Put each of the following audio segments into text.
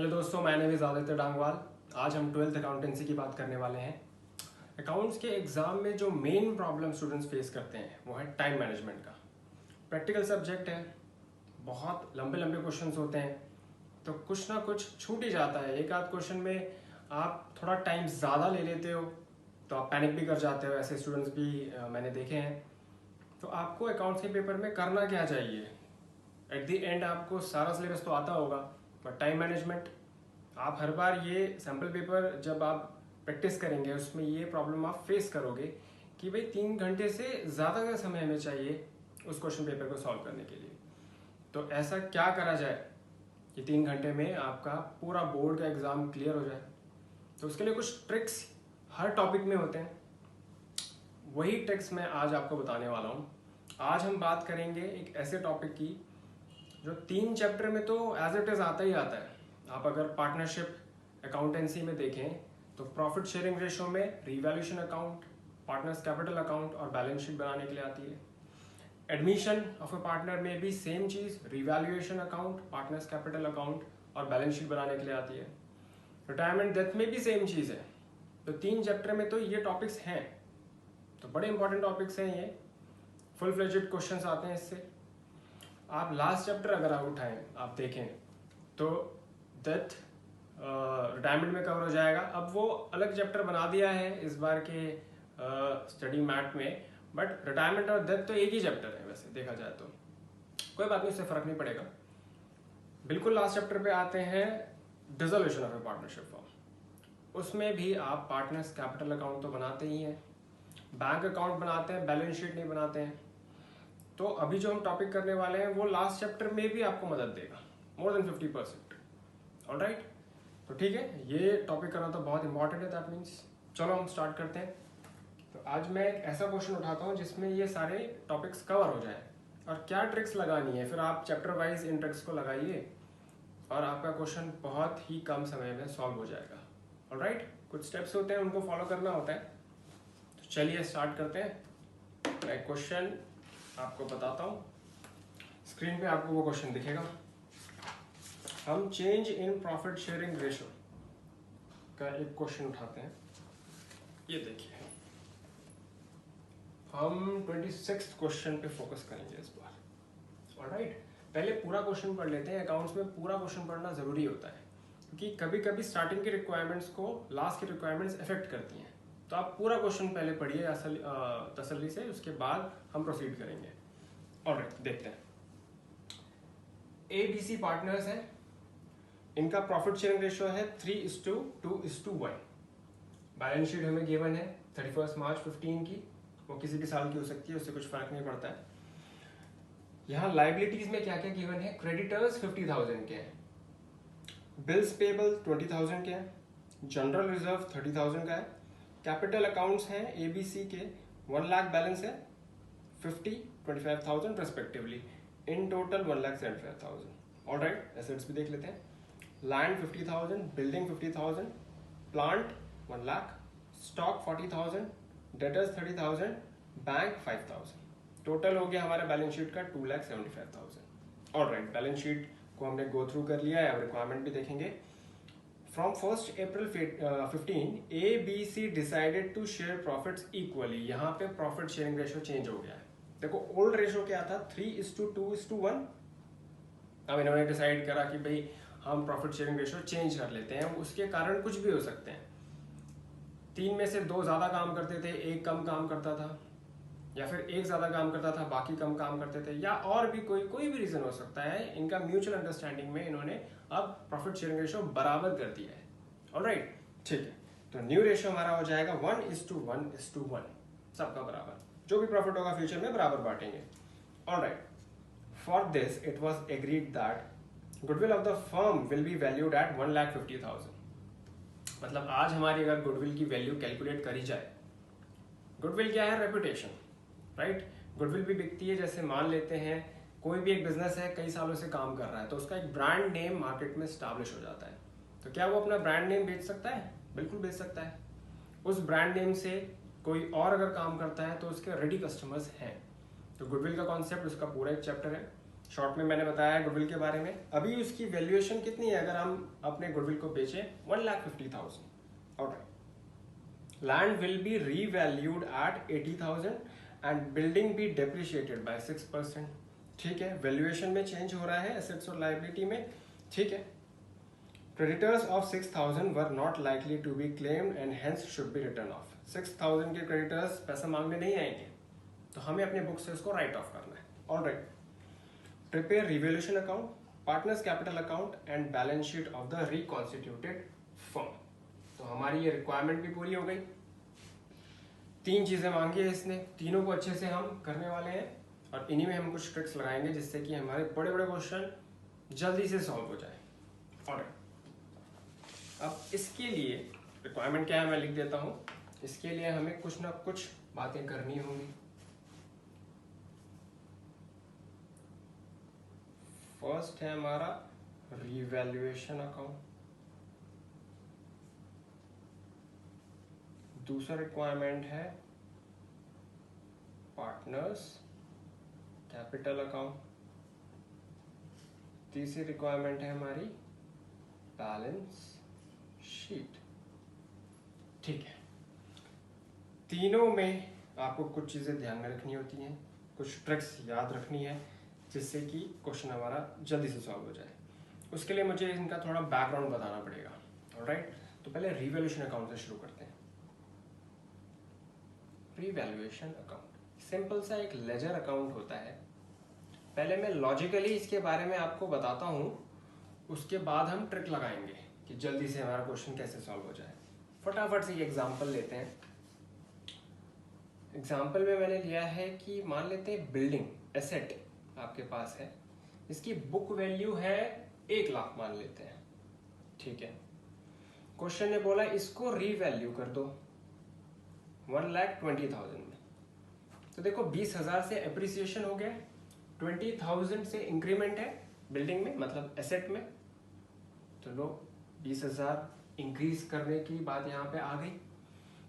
Hello दोस्तों, मैं name is Aditya डांगवाल। आज हम 12th अकाउंटेंसी की बात करने वाले हैं। अकाउंट्स के एग्ज़ाम में जो मेन प्रॉब्लम स्टूडेंट्स फेस करते हैं वो है टाइम मैनेजमेंट का। प्रैक्टिकल सब्जेक्ट है, बहुत लंबे लंबे क्वेश्चंस होते हैं, तो कुछ ना कुछ छूट ही जाता है। एक आध क्वेश्चन में आप थोड़ा टाइम ज़्यादा ले लेते हो तो आप पैनिक भी कर जाते हो। ऐसे स्टूडेंट्स भी मैंने देखे हैं। तो आपको अकाउंट्स के पेपर में करना क्या चाहिए? एट द एंड आपको सारा सिलेबस तो आता होगा, बट टाइम मैनेजमेंट, आप हर बार ये सैम्पल पेपर जब आप प्रैक्टिस करेंगे उसमें ये प्रॉब्लम आप फेस करोगे कि भाई 3 घंटे से ज़्यादा का समय हमें चाहिए उस क्वेश्चन पेपर को सॉल्व करने के लिए। तो ऐसा क्या करा जाए कि 3 घंटे में आपका पूरा बोर्ड का एग्ज़ाम क्लियर हो जाए? तो उसके लिए कुछ ट्रिक्स हर टॉपिक में होते हैं, वही ट्रिक्स मैं आज आपको बताने वाला हूँ। आज हम बात करेंगे एक ऐसे टॉपिक की जो 3 चैप्टर में तो एज इट इज़ आता ही आता है। आप अगर पार्टनरशिप अकाउंटेंसी में देखें तो प्रॉफिट शेयरिंग रेशो में revaluation account, partners capital account और बैलेंस शीट बनाने के लिए आती है। एडमिशन ऑफ अ पार्टनर में भी सेम चीज़, revaluation account, partners capital account और बैलेंस शीट बनाने के लिए आती है। रिटायरमेंट डेथ में भी सेम चीज़ है। तो 3 चैप्टर में तो ये टॉपिक्स हैं, तो बड़े इंपॉर्टेंट टॉपिक्स हैं ये। फुल फ्लेजेड क्वेश्चंस आते हैं इससे। आप लास्ट चैप्टर अगर आप उठाएं, आप देखें तो डेथ रिटायरमेंट में कवर हो जाएगा। अब वो अलग चैप्टर बना दिया है इस बार के स्टडी मैट में, बट रिटायरमेंट और डेथ तो एक ही चैप्टर है वैसे देखा जाए तो। कोई बात नहीं, उससे फर्क नहीं पड़ेगा। बिल्कुल लास्ट चैप्टर पे आते हैं dissolution of A partnership form. उसमें भी आप पार्टनर्स कैपिटल अकाउंट तो बनाते ही हैं, बैंक अकाउंट बनाते हैं, बैलेंस शीट नहीं बनाते हैं। तो अभी जो हम टॉपिक करने वाले हैं वो लास्ट चैप्टर में भी आपको मदद देगा, मोर देन 50%। ऑलराइट, तो ठीक है, ये टॉपिक करना तो बहुत इंपॉर्टेंट है। दैट मीन्स चलो हम स्टार्ट करते हैं। तो आज मैं एक ऐसा क्वेश्चन उठाता हूँ जिसमें ये सारे टॉपिक्स कवर हो जाए और क्या ट्रिक्स लगानी है, फिर आप चैप्टर वाइज इन ट्रिक्स को लगाइए और आपका क्वेश्चन बहुत ही कम समय में सॉल्व हो जाएगा। ऑलराइट, कुछ स्टेप्स होते हैं, उनको फॉलो करना होता है। तो चलिए स्टार्ट करते हैं। मैं क्वेश्चन आपको बताता हूँ, स्क्रीन पे आपको वो क्वेश्चन दिखेगा। हम change in profit sharing ratio का एक क्वेश्चन उठाते हैं। ये देखिए, हम 26th क्वेश्चन पे फोकस करेंगे इस बार। ऑलराइट, पहले पूरा क्वेश्चन पढ़ लेते हैं। अकाउंट्स में पूरा क्वेश्चन पढ़ना जरूरी होता है क्योंकि कभी कभी स्टार्टिंग के रिक्वायरमेंट्स को लास्ट की रिक्वायरमेंट्स अफेक्ट करती हैं। तो आप पूरा क्वेश्चन पहले पढ़िए तसल्ली से, उसके बाद हम प्रोसीड करेंगे। ऑलराइट, देखते हैं। ABC पार्टनर्स हैं, इनका प्रॉफिट शेयरिंग रेशियो है 3:2:1। बैलेंस शीट हमें गिवन है 31 मार्च 15 की, वो किसी भी साल की हो सकती है, उससे कुछ फर्क नहीं पड़ता है। यहाँ लाइबिलिटीज में क्या क्या गिवन है? क्रेडिटर्स 50,000 के हैं, बिल्स पेबल 20,000 के हैं, जनरल रिजर्व 30,000 का है, कैपिटल अकाउंट्स हैं ABC के 1 लाख बैलेंस है, 50, 25,000 respectively, in total 1,75,000। Alright, assets भी देख लेते हैं। Land 50,000, building 50,000, plant 1 lakh, stock 40,000, debtors 30,000, bank 5,000। Total हो गया हमारा बैलेंस शीट का 2,75,000। ऑलराइट, बैलेंस शीट को हमने गो थ्रू कर लिया है, अब रिक्वायरमेंट भी देखेंगे। From 1 April 15 ABC decided to share profits equally. यहाँ पे प्रॉफिट शेयरिंग रेशियो चेंज हो गया है। देखो, ओल्ड रेशियो क्या था? 3:2:1। अब इन्होंने डिसाइड करा कि भाई हम प्रॉफिट शेयरिंग रेशियो चेंज कर लेते हैं। उसके कारण कुछ भी हो सकते हैं। 3 में से 2 ज़्यादा काम करते थे, 1 कम काम करता था, या फिर 1 ज़्यादा काम करता था, बाकी कम काम करते थे, या और भी कोई भी रीज़न हो सकता है। इनका म्यूचुअल अंडरस्टैंडिंग में इन्होंने अब प्रॉफिट शेयरिंग रेशियो बराबर कर दिया है। ऑलराइट, ठीक है। तो न्यू रेशियो हमारा हो जाएगा 1:1:1, सबका बराबर। जो भी प्रॉफिट होगा फ्यूचर में बराबर बांटेंगे। Alright, for this it was agreed that goodwill of the firm will be valued at 1,50,000। मतलब आज हमारी अगर गुडविल की वैल्यू कैलकुलेट करी जाए, गुडविल क्या है? Reputation, right. गुडविल भी बिकती है। जैसे मान लेते हैं कोई भी एक बिजनेस है, कई सालों से काम कर रहा है, तो उसका एक ब्रांड नेम मार्केट में स्टैब्लिश हो जाता है। तो क्या वो अपना ब्रांड नेम बेच सकता है? बिल्कुल बेच सकता है। उस ब्रांड नेम से कोई और अगर काम करता है तो उसके रेडी कस्टमर्स हैं। तो गुडविल का कॉन्सेप्ट, उसका पूरा एक चैप्टर है। शॉर्ट में मैंने बताया गुडविल के बारे में। अभी उसकी वैल्यूएशन कितनी है अगर हम अपने गुडविल को बेचें? 1,50,000। Alright. Land will be revalued at 80,000 and building be depreciated by 6%। ठीक है, वैल्यूएशन में चेंज हो रहा है एसेट्स और लायबिलिटी में। ठीक है। Creditors of 6,000 were not likely to be claimed and hence should be written off. 6,000 के क्रेडिटर्स पैसा मांगने नहीं आएंगे, तो हमें अपने बुक से उसको राइट ऑफ करना है। Alright. Prepare revaluation account, partners capital account and balance sheet of the reconstituted firm. तो हमारी ये रिक्वायरमेंट भी पूरी हो गई। 3 चीजें मांगी है इसने, तीनों को अच्छे से हम करने वाले हैं और इन्हीं में हम कुछ ट्रिक्स लगाएंगे जिससे कि हमारे बड़े बड़े क्वेश्चन जल्दी से सॉल्व हो जाए। ऑलराइट। अब इसके लिए रिक्वायरमेंट क्या है मैं लिख देता हूं। इसके लिए हमें कुछ ना कुछ बातें करनी होंगी। फर्स्ट है हमारा रिवैल्यूएशन अकाउंट। दूसरा रिक्वायरमेंट है पार्टनर्स कैपिटल अकाउंट। तीसरी रिक्वायरमेंट है हमारी बैलेंस शीट। ठीक है, तीनों में आपको कुछ चीजें ध्यान में रखनी होती हैं, कुछ ट्रिक्स याद रखनी है जिससे कि क्वेश्चन हमारा जल्दी से सॉल्व हो जाए। उसके लिए मुझे इनका थोड़ा बैकग्राउंड बताना पड़ेगा। ऑलराइट। तो पहले रिवैल्यूएशन अकाउंट से शुरू करते हैं। रिवैल्यूएशन अकाउंट सिंपल सा एक लेजर अकाउंट होता है। पहले मैं लॉजिकली इसके बारे में आपको बताता हूं, उसके बाद हम ट्रिक लगाएंगे कि जल्दी से हमारा क्वेश्चन कैसे सॉल्व हो जाए। फटाफट से एक एग्जांपल लेते हैं। एग्जांपल में मैंने लिया है कि मान लेते हैं बिल्डिंग एसेट आपके पास है, इसकी बुक वैल्यू है 1 लाख मान लेते हैं। ठीक है। क्वेश्चन ने बोला इसको रीवैल्यू कर दो 1,20,000 में। तो देखो 20,000 से एप्रिसिएशन हो गया, 20,000 से इंक्रीमेंट है बिल्डिंग में, मतलब एसेट में। तो लो 20,000 इंक्रीज करने की बात यहाँ पे आ गई।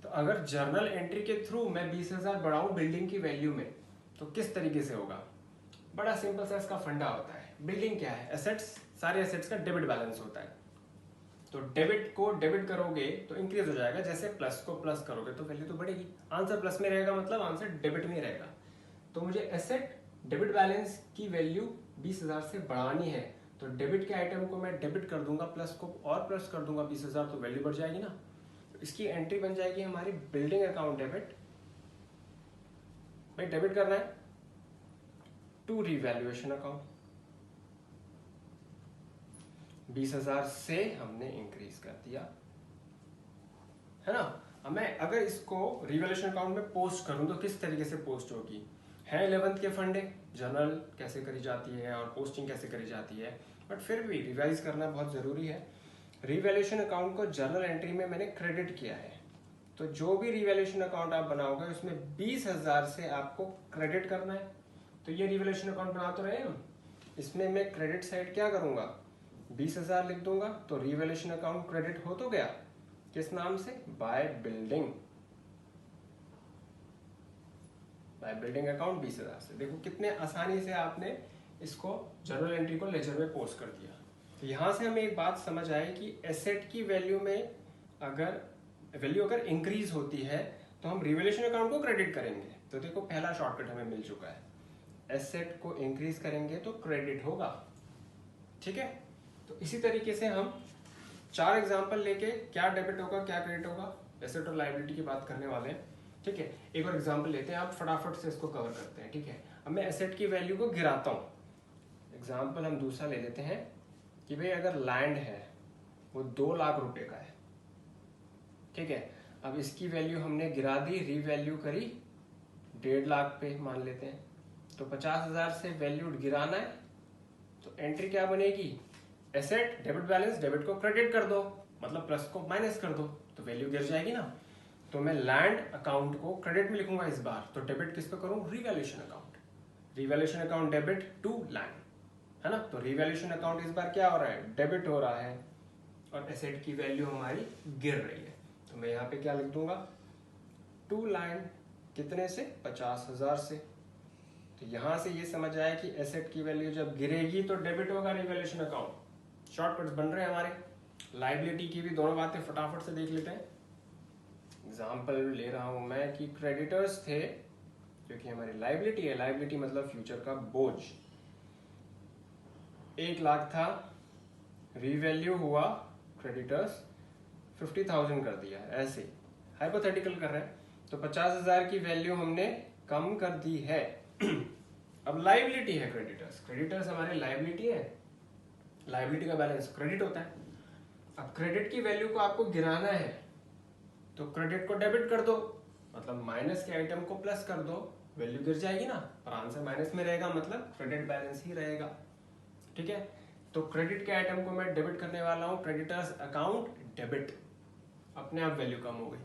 तो अगर जर्नल एंट्री के थ्रू मैं 20,000 बढ़ाऊं बिल्डिंग की वैल्यू में, तो किस तरीके से होगा? बड़ा सिंपल सा इसका फंडा होता है। बिल्डिंग क्या है? एसेट्स, सारे एसेट्स का डेबिट बैलेंस होता है। तो डेबिट को डेबिट करोगे तो इंक्रीज हो जाएगा, जैसे प्लस को प्लस करोगे तो वैल्यू तो बढ़ेगी। आंसर प्लस में रहेगा मतलब आंसर डेबिट में रहेगा। तो मुझे एसेट डेबिट बैलेंस की वैल्यू 20,000 से बढ़ानी है, तो डेबिट के आइटम को मैं डेबिट कर दूंगा, प्लस को और प्लस कर दूंगा 20,000, तो वैल्यू बढ़ जाएगी ना। तो इसकी एंट्री बन जाएगी हमारी बिल्डिंग अकाउंट डेबिट। भाई डेबिट करना है टू रिवैल्यूएशन अकाउंट। 20,000 से हमने इंक्रीज कर दिया, है ना। अब मैं अगर इसको रिवैल्यूएशन अकाउंट में पोस्ट करूं तो किस तरीके से पोस्ट होगी? है 11th के फंडे, जर्नल कैसे करी जाती है और पोस्टिंग कैसे करी जाती है, बट फिर भी रिवाइज करना बहुत जरूरी है। रिवैल्यूएशन अकाउंट को जर्नल एंट्री में मैंने क्रेडिट किया है, तो जो भी रिवैल्यूएशन अकाउंट आप बनाओगे उसमें 20,000 से आपको क्रेडिट करना है। तो ये रिवैल्यूएशन अकाउंट बना तो रहे हम, इसमें मैं क्रेडिट साइड क्या करूंगा? 20,000 लिख दूंगा, तो रिवैल्यूएशन अकाउंट क्रेडिट हो तो गया। किस नाम से? By building. By building account 20,000 से। देखो कितने आसानी से आपने इसको जर्नल एंट्री को लेजर में पोस्ट कर दिया। तो यहां से हमें एक बात समझ आई कि एसेट की वैल्यू में अगर इंक्रीज होती है तो हम रिवैल्यूएशन अकाउंट को क्रेडिट करेंगे। तो देखो पहला शॉर्टकट हमें मिल चुका है, एसेट को इंक्रीज करेंगे तो क्रेडिट होगा। ठीक है। तो इसी तरीके से हम 4 एग्जांपल लेके क्या डेबिट होगा क्या क्रेडिट होगा, एसेट और लायबिलिटी की बात करने वाले हैं। ठीक है। एक और एग्जांपल लेते हैं, आप फटाफट से इसको कवर करते हैं। ठीक है। अब मैं एसेट की वैल्यू को गिराता हूं। एग्जांपल हम दूसरा ले लेते हैं कि भाई अगर लैंड है वो 2 लाख रुपए का है। ठीक है। अब इसकी वैल्यू हमने गिरा दी, रीवैल्यू करी 1.5 लाख पे मान लेते हैं। तो 50,000 से वैल्यू गिराना है, तो एंट्री क्या बनेगी? एसेट डेबिट बैलेंस, डेबिट को क्रेडिट कर दो, मतलब प्लस को माइनस कर दो, तो वैल्यू गिर जाएगी ना। तो मैं लैंड अकाउंट को क्रेडिट में लिखूंगा इस बार, तो डेबिट किस पे करूं? Revaluation account. Revaluation account debit to land, है ना। तो रिवैल्यूएशन अकाउंट इस बार क्या हो रहा है? डेबिट हो रहा है, और एसेट की वैल्यू हमारी गिर रही है। तो मैं यहाँ पे क्या लिख दूंगा? टू लैंड, कितने से? 50,000 से। तो यहाँ से ये समझ आया कि एसेट की वैल्यू जब गिरेगी तो डेबिट होगा रिवैल्यूएशन अकाउंट। शॉर्टकट्स बन रहे हैं हमारे। लाइबिलिटी की भी दोनों बातें फटाफट से देख लेते हैं। एग्जाम्पल ले रहा हूं मैं कि क्रेडिटर्स थे जो कि हमारी लाइबिलिटी है। लाइबिलिटी मतलब फ्यूचर का बोझ। 1 लाख था, रीवैल्यू हुआ, क्रेडिटर्स 50,000 कर दिया, ऐसे हाइपोथेटिकल कर रहे हैं। तो 50,000 की वैल्यू हमने कम कर दी है। अब लाइबिलिटी है क्रेडिटर्स। क्रेडिटर्स हमारे लाइबिलिटी है। लाइबिलिटी का बैलेंस क्रेडिट होता है। अब क्रेडिट की वैल्यू को आपको गिराना है तो क्रेडिट को डेबिट कर दो, मतलब माइनस के आइटम को प्लस कर दो, वैल्यू गिर जाएगी ना। पर आंसर माइनस में रहेगा, मतलब क्रेडिट बैलेंस ही रहेगा। ठीक है, तो क्रेडिट के आइटम को मैं डेबिट करने वाला हूं। क्रेडिटर्स अकाउंट डेबिट, अपने आप वैल्यू कम हो गई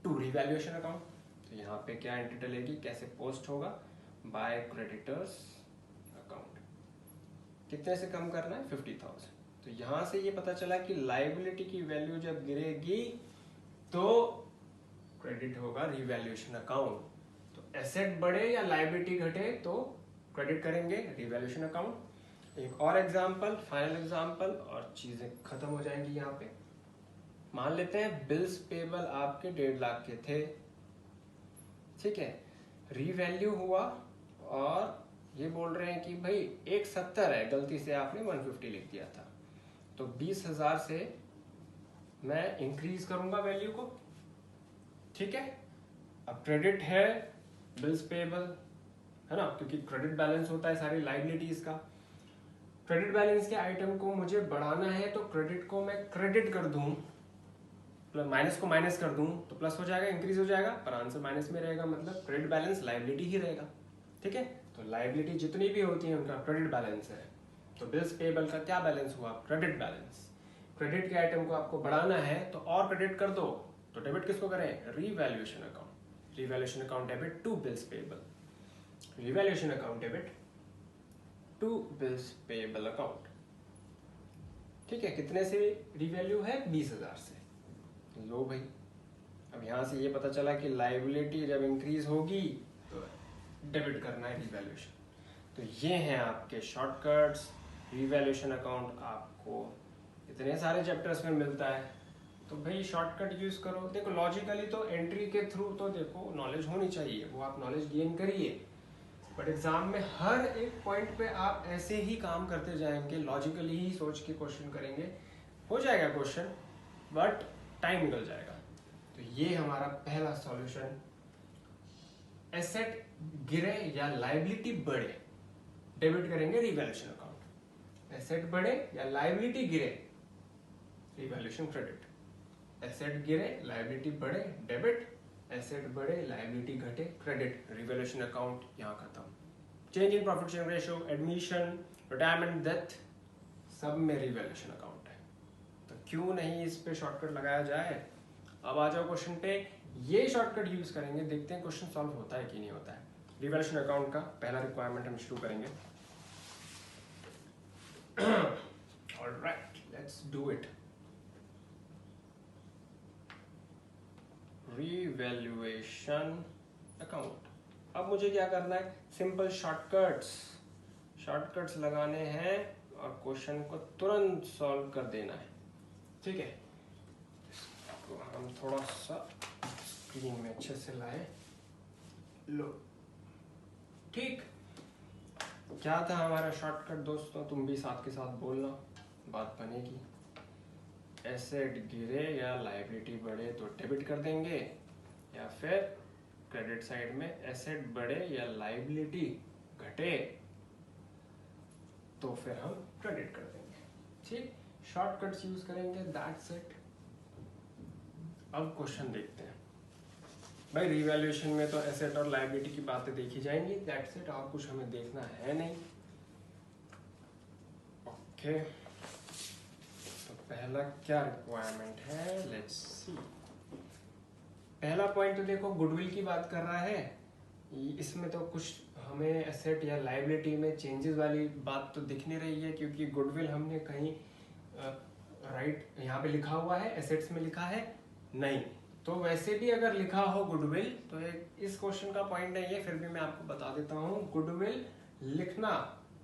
टू रिवैल्यूएशन अकाउंट। तो यहाँ पे क्या एंट्री डलेगी, कैसे पोस्ट होगा, बाय क्रेडिटर्स अकाउंट। कितने से कम करना है, 50,000। तो यहाँ से ये पता चला कि लाइबिलिटी की वैल्यू जब गिरेगी तो क्रेडिट होगा रिवैल्यूएशन अकाउंट। तो एसेट बढ़े या लाइबिलिटी घटे तो क्रेडिट करेंगे रिवैल्यूएशन अकाउंट। एक और एग्जांपल, फाइनल एग्जांपल, और चीजें खत्म हो जाएंगी यहाँ पे। मान लेते हैं बिल्स पेबल आपके 1.5 लाख के थे, ठीक है, रीवैल्यू हुआ और ये बोल रहे हैं कि भाई 170 है, गलती से आपने 150 लिख दिया था, तो 20,000 से मैं इंक्रीज करूंगा वैल्यू को। ठीक है, अब क्रेडिट है बिल्स पेबल, है ना, क्योंकि क्रेडिट बैलेंस होता है सारी लाइबिलिटीज का। क्रेडिट बैलेंस के आइटम को मुझे बढ़ाना है तो क्रेडिट को मैं क्रेडिट कर दूं, माइनस को माइनस कर दूं तो प्लस हो जाएगा, इंक्रीज हो जाएगा, पर आंसर माइनस में रहेगा, मतलब क्रेडिट बैलेंस लाइबिलिटी ही रहेगा। ठीक है, तो लाइबिलिटी जितनी भी होती है उनका क्रेडिट बैलेंस है। तो बिल्स पेबल का क्या बैलेंस हुआ, क्रेडिट बैलेंस। क्रेडिट के आइटम को आपको बढ़ाना है तो और क्रेडिट कर दो, तो डेबिट किसको करें, revaluation account. Revaluation account debit to bills payable, revaluation account debit to bills payable account. ठीक है, कितने से रिवैल्यू है, 20,000 से। लो भाई, अब यहां से ये पता चला कि लाइबिलिटी जब इंक्रीज होगी तो डेबिट करना है रिवैल्यूएशन। तो ये हैं आपके शॉर्टकट्स। रिवैल्यूएशन अकाउंट आपको इतने सारे चैप्टर्स में मिलता है, तो भाई शॉर्टकट यूज करो। देखो लॉजिकली तो एंट्री के थ्रू तो देखो नॉलेज होनी चाहिए, वो आप नॉलेज गेन करिए, बट एग्जाम में हर एक पॉइंट पे आप ऐसे ही काम करते जाएंगे, लॉजिकली ही सोच के क्वेश्चन करेंगे, हो जाएगा क्वेश्चन, बट टाइम निकल जाएगा। तो ये हमारा पहला सॉल्यूशन, एसेट गिरे या लाइबिलिटी बढ़े, डेबिट करेंगे रिवैल्यूएशन अकाउंट। एसेट बढ़े या लाइबिलिटी गिरे, रिवैल्यूएशन क्रेडिट। एसेट गिरे, लाइबिलिटी बढ़े, डेबिट। एसेट बढ़े, लाइबिलिटी घटे, क्रेडिट, रिवैल्यूएशन अकाउंट यहाँ खत्म। Change in profit sharing ratio, admission, retirement, death, सब में रिवैल्यूएशन अकाउंट है। तो क्यों नहीं इस पे शॉर्टकट लगाया जाए। अब आ जाओ क्वेश्चन पे, ये शॉर्टकट यूज करेंगे, देखते हैं क्वेश्चन सॉल्व होता है कि नहीं होता है। रिवैल्यूएशन अकाउंट का पहला रिक्वायरमेंट हम शुरू करेंगे। Alright, let's do it. Revaluation account. अब मुझे क्या करना है, सिंपल शॉर्टकट्स लगाने हैं और क्वेश्चन को तुरंत सॉल्व कर देना है। ठीक है, इसको हम थोड़ा सा स्क्रीन में अच्छे से लाए, लो। ठीक, क्या था हमारा शॉर्टकट दोस्तों, तुम भी साथ के साथ बोलना, बात बनेगी। एसेट गिरे या लाइबिलिटी बढ़े तो डेबिट कर देंगे, या फिर क्रेडिट साइड में एसेट बढ़े या लाइबिलिटी घटे तो फिर हम क्रेडिट कर देंगे। ठीक, शॉर्टकट्स यूज करेंगे, दैट्स इट। अब क्वेश्चन देखते हैं भाई। रिवैल्यूएशन में तो एसेट और लायबिलिटी की बातें देखी जाएंगी, दैट्स इट, और कुछ हमें देखना है नहीं। ओके, तो पहला क्या रिक्वायरमेंट है, लेट्स सी। पहला पॉइंट तो देखो गुडविल की बात कर रहा है, इसमें तो कुछ हमें एसेट या लायबिलिटी में चेंजेस वाली बात तो दिख नहीं रही है, क्योंकि गुडविल हमने कहीं राइट यहाँ पे लिखा हुआ है, एसेट्स में लिखा है नहीं, तो वैसे भी अगर लिखा हो गुडविल, तो एक इस क्वेश्चन का पॉइंट नहीं है, फिर भी मैं आपको बता देता हूँ, गुडविल लिखना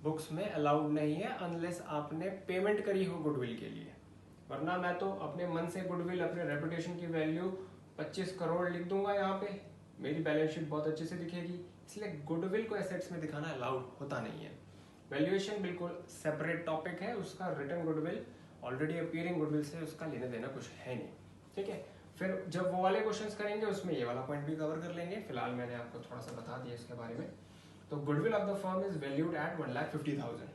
बुक्स में अलाउड नहीं है अनलेस आपने पेमेंट करी हो गुडविल के लिए। वरना मैं तो अपने मन से गुडविल, अपने रेपुटेशन की वैल्यू 25 करोड़ लिख दूंगा यहाँ पे, मेरी बैलेंस शीट बहुत अच्छे से दिखेगी। इसलिए गुडविल को एसेट्स में दिखाना अलाउड होता नहीं है। वैल्यूएशन बिल्कुल सेपरेट टॉपिक है, उसका return goodwill, already appearing goodwill से उसका लेने देना कुछ है नहीं, ठीक है। फिर जब वो वाले क्वेश्चंस करेंगे उसमें ये वाला पॉइंट भी कवर कर लेंगे। फिलहाल मैंने आपको थोड़ा सा बता दिया इसके बारे में। तो goodwill of the firm is valued at 1,50,000,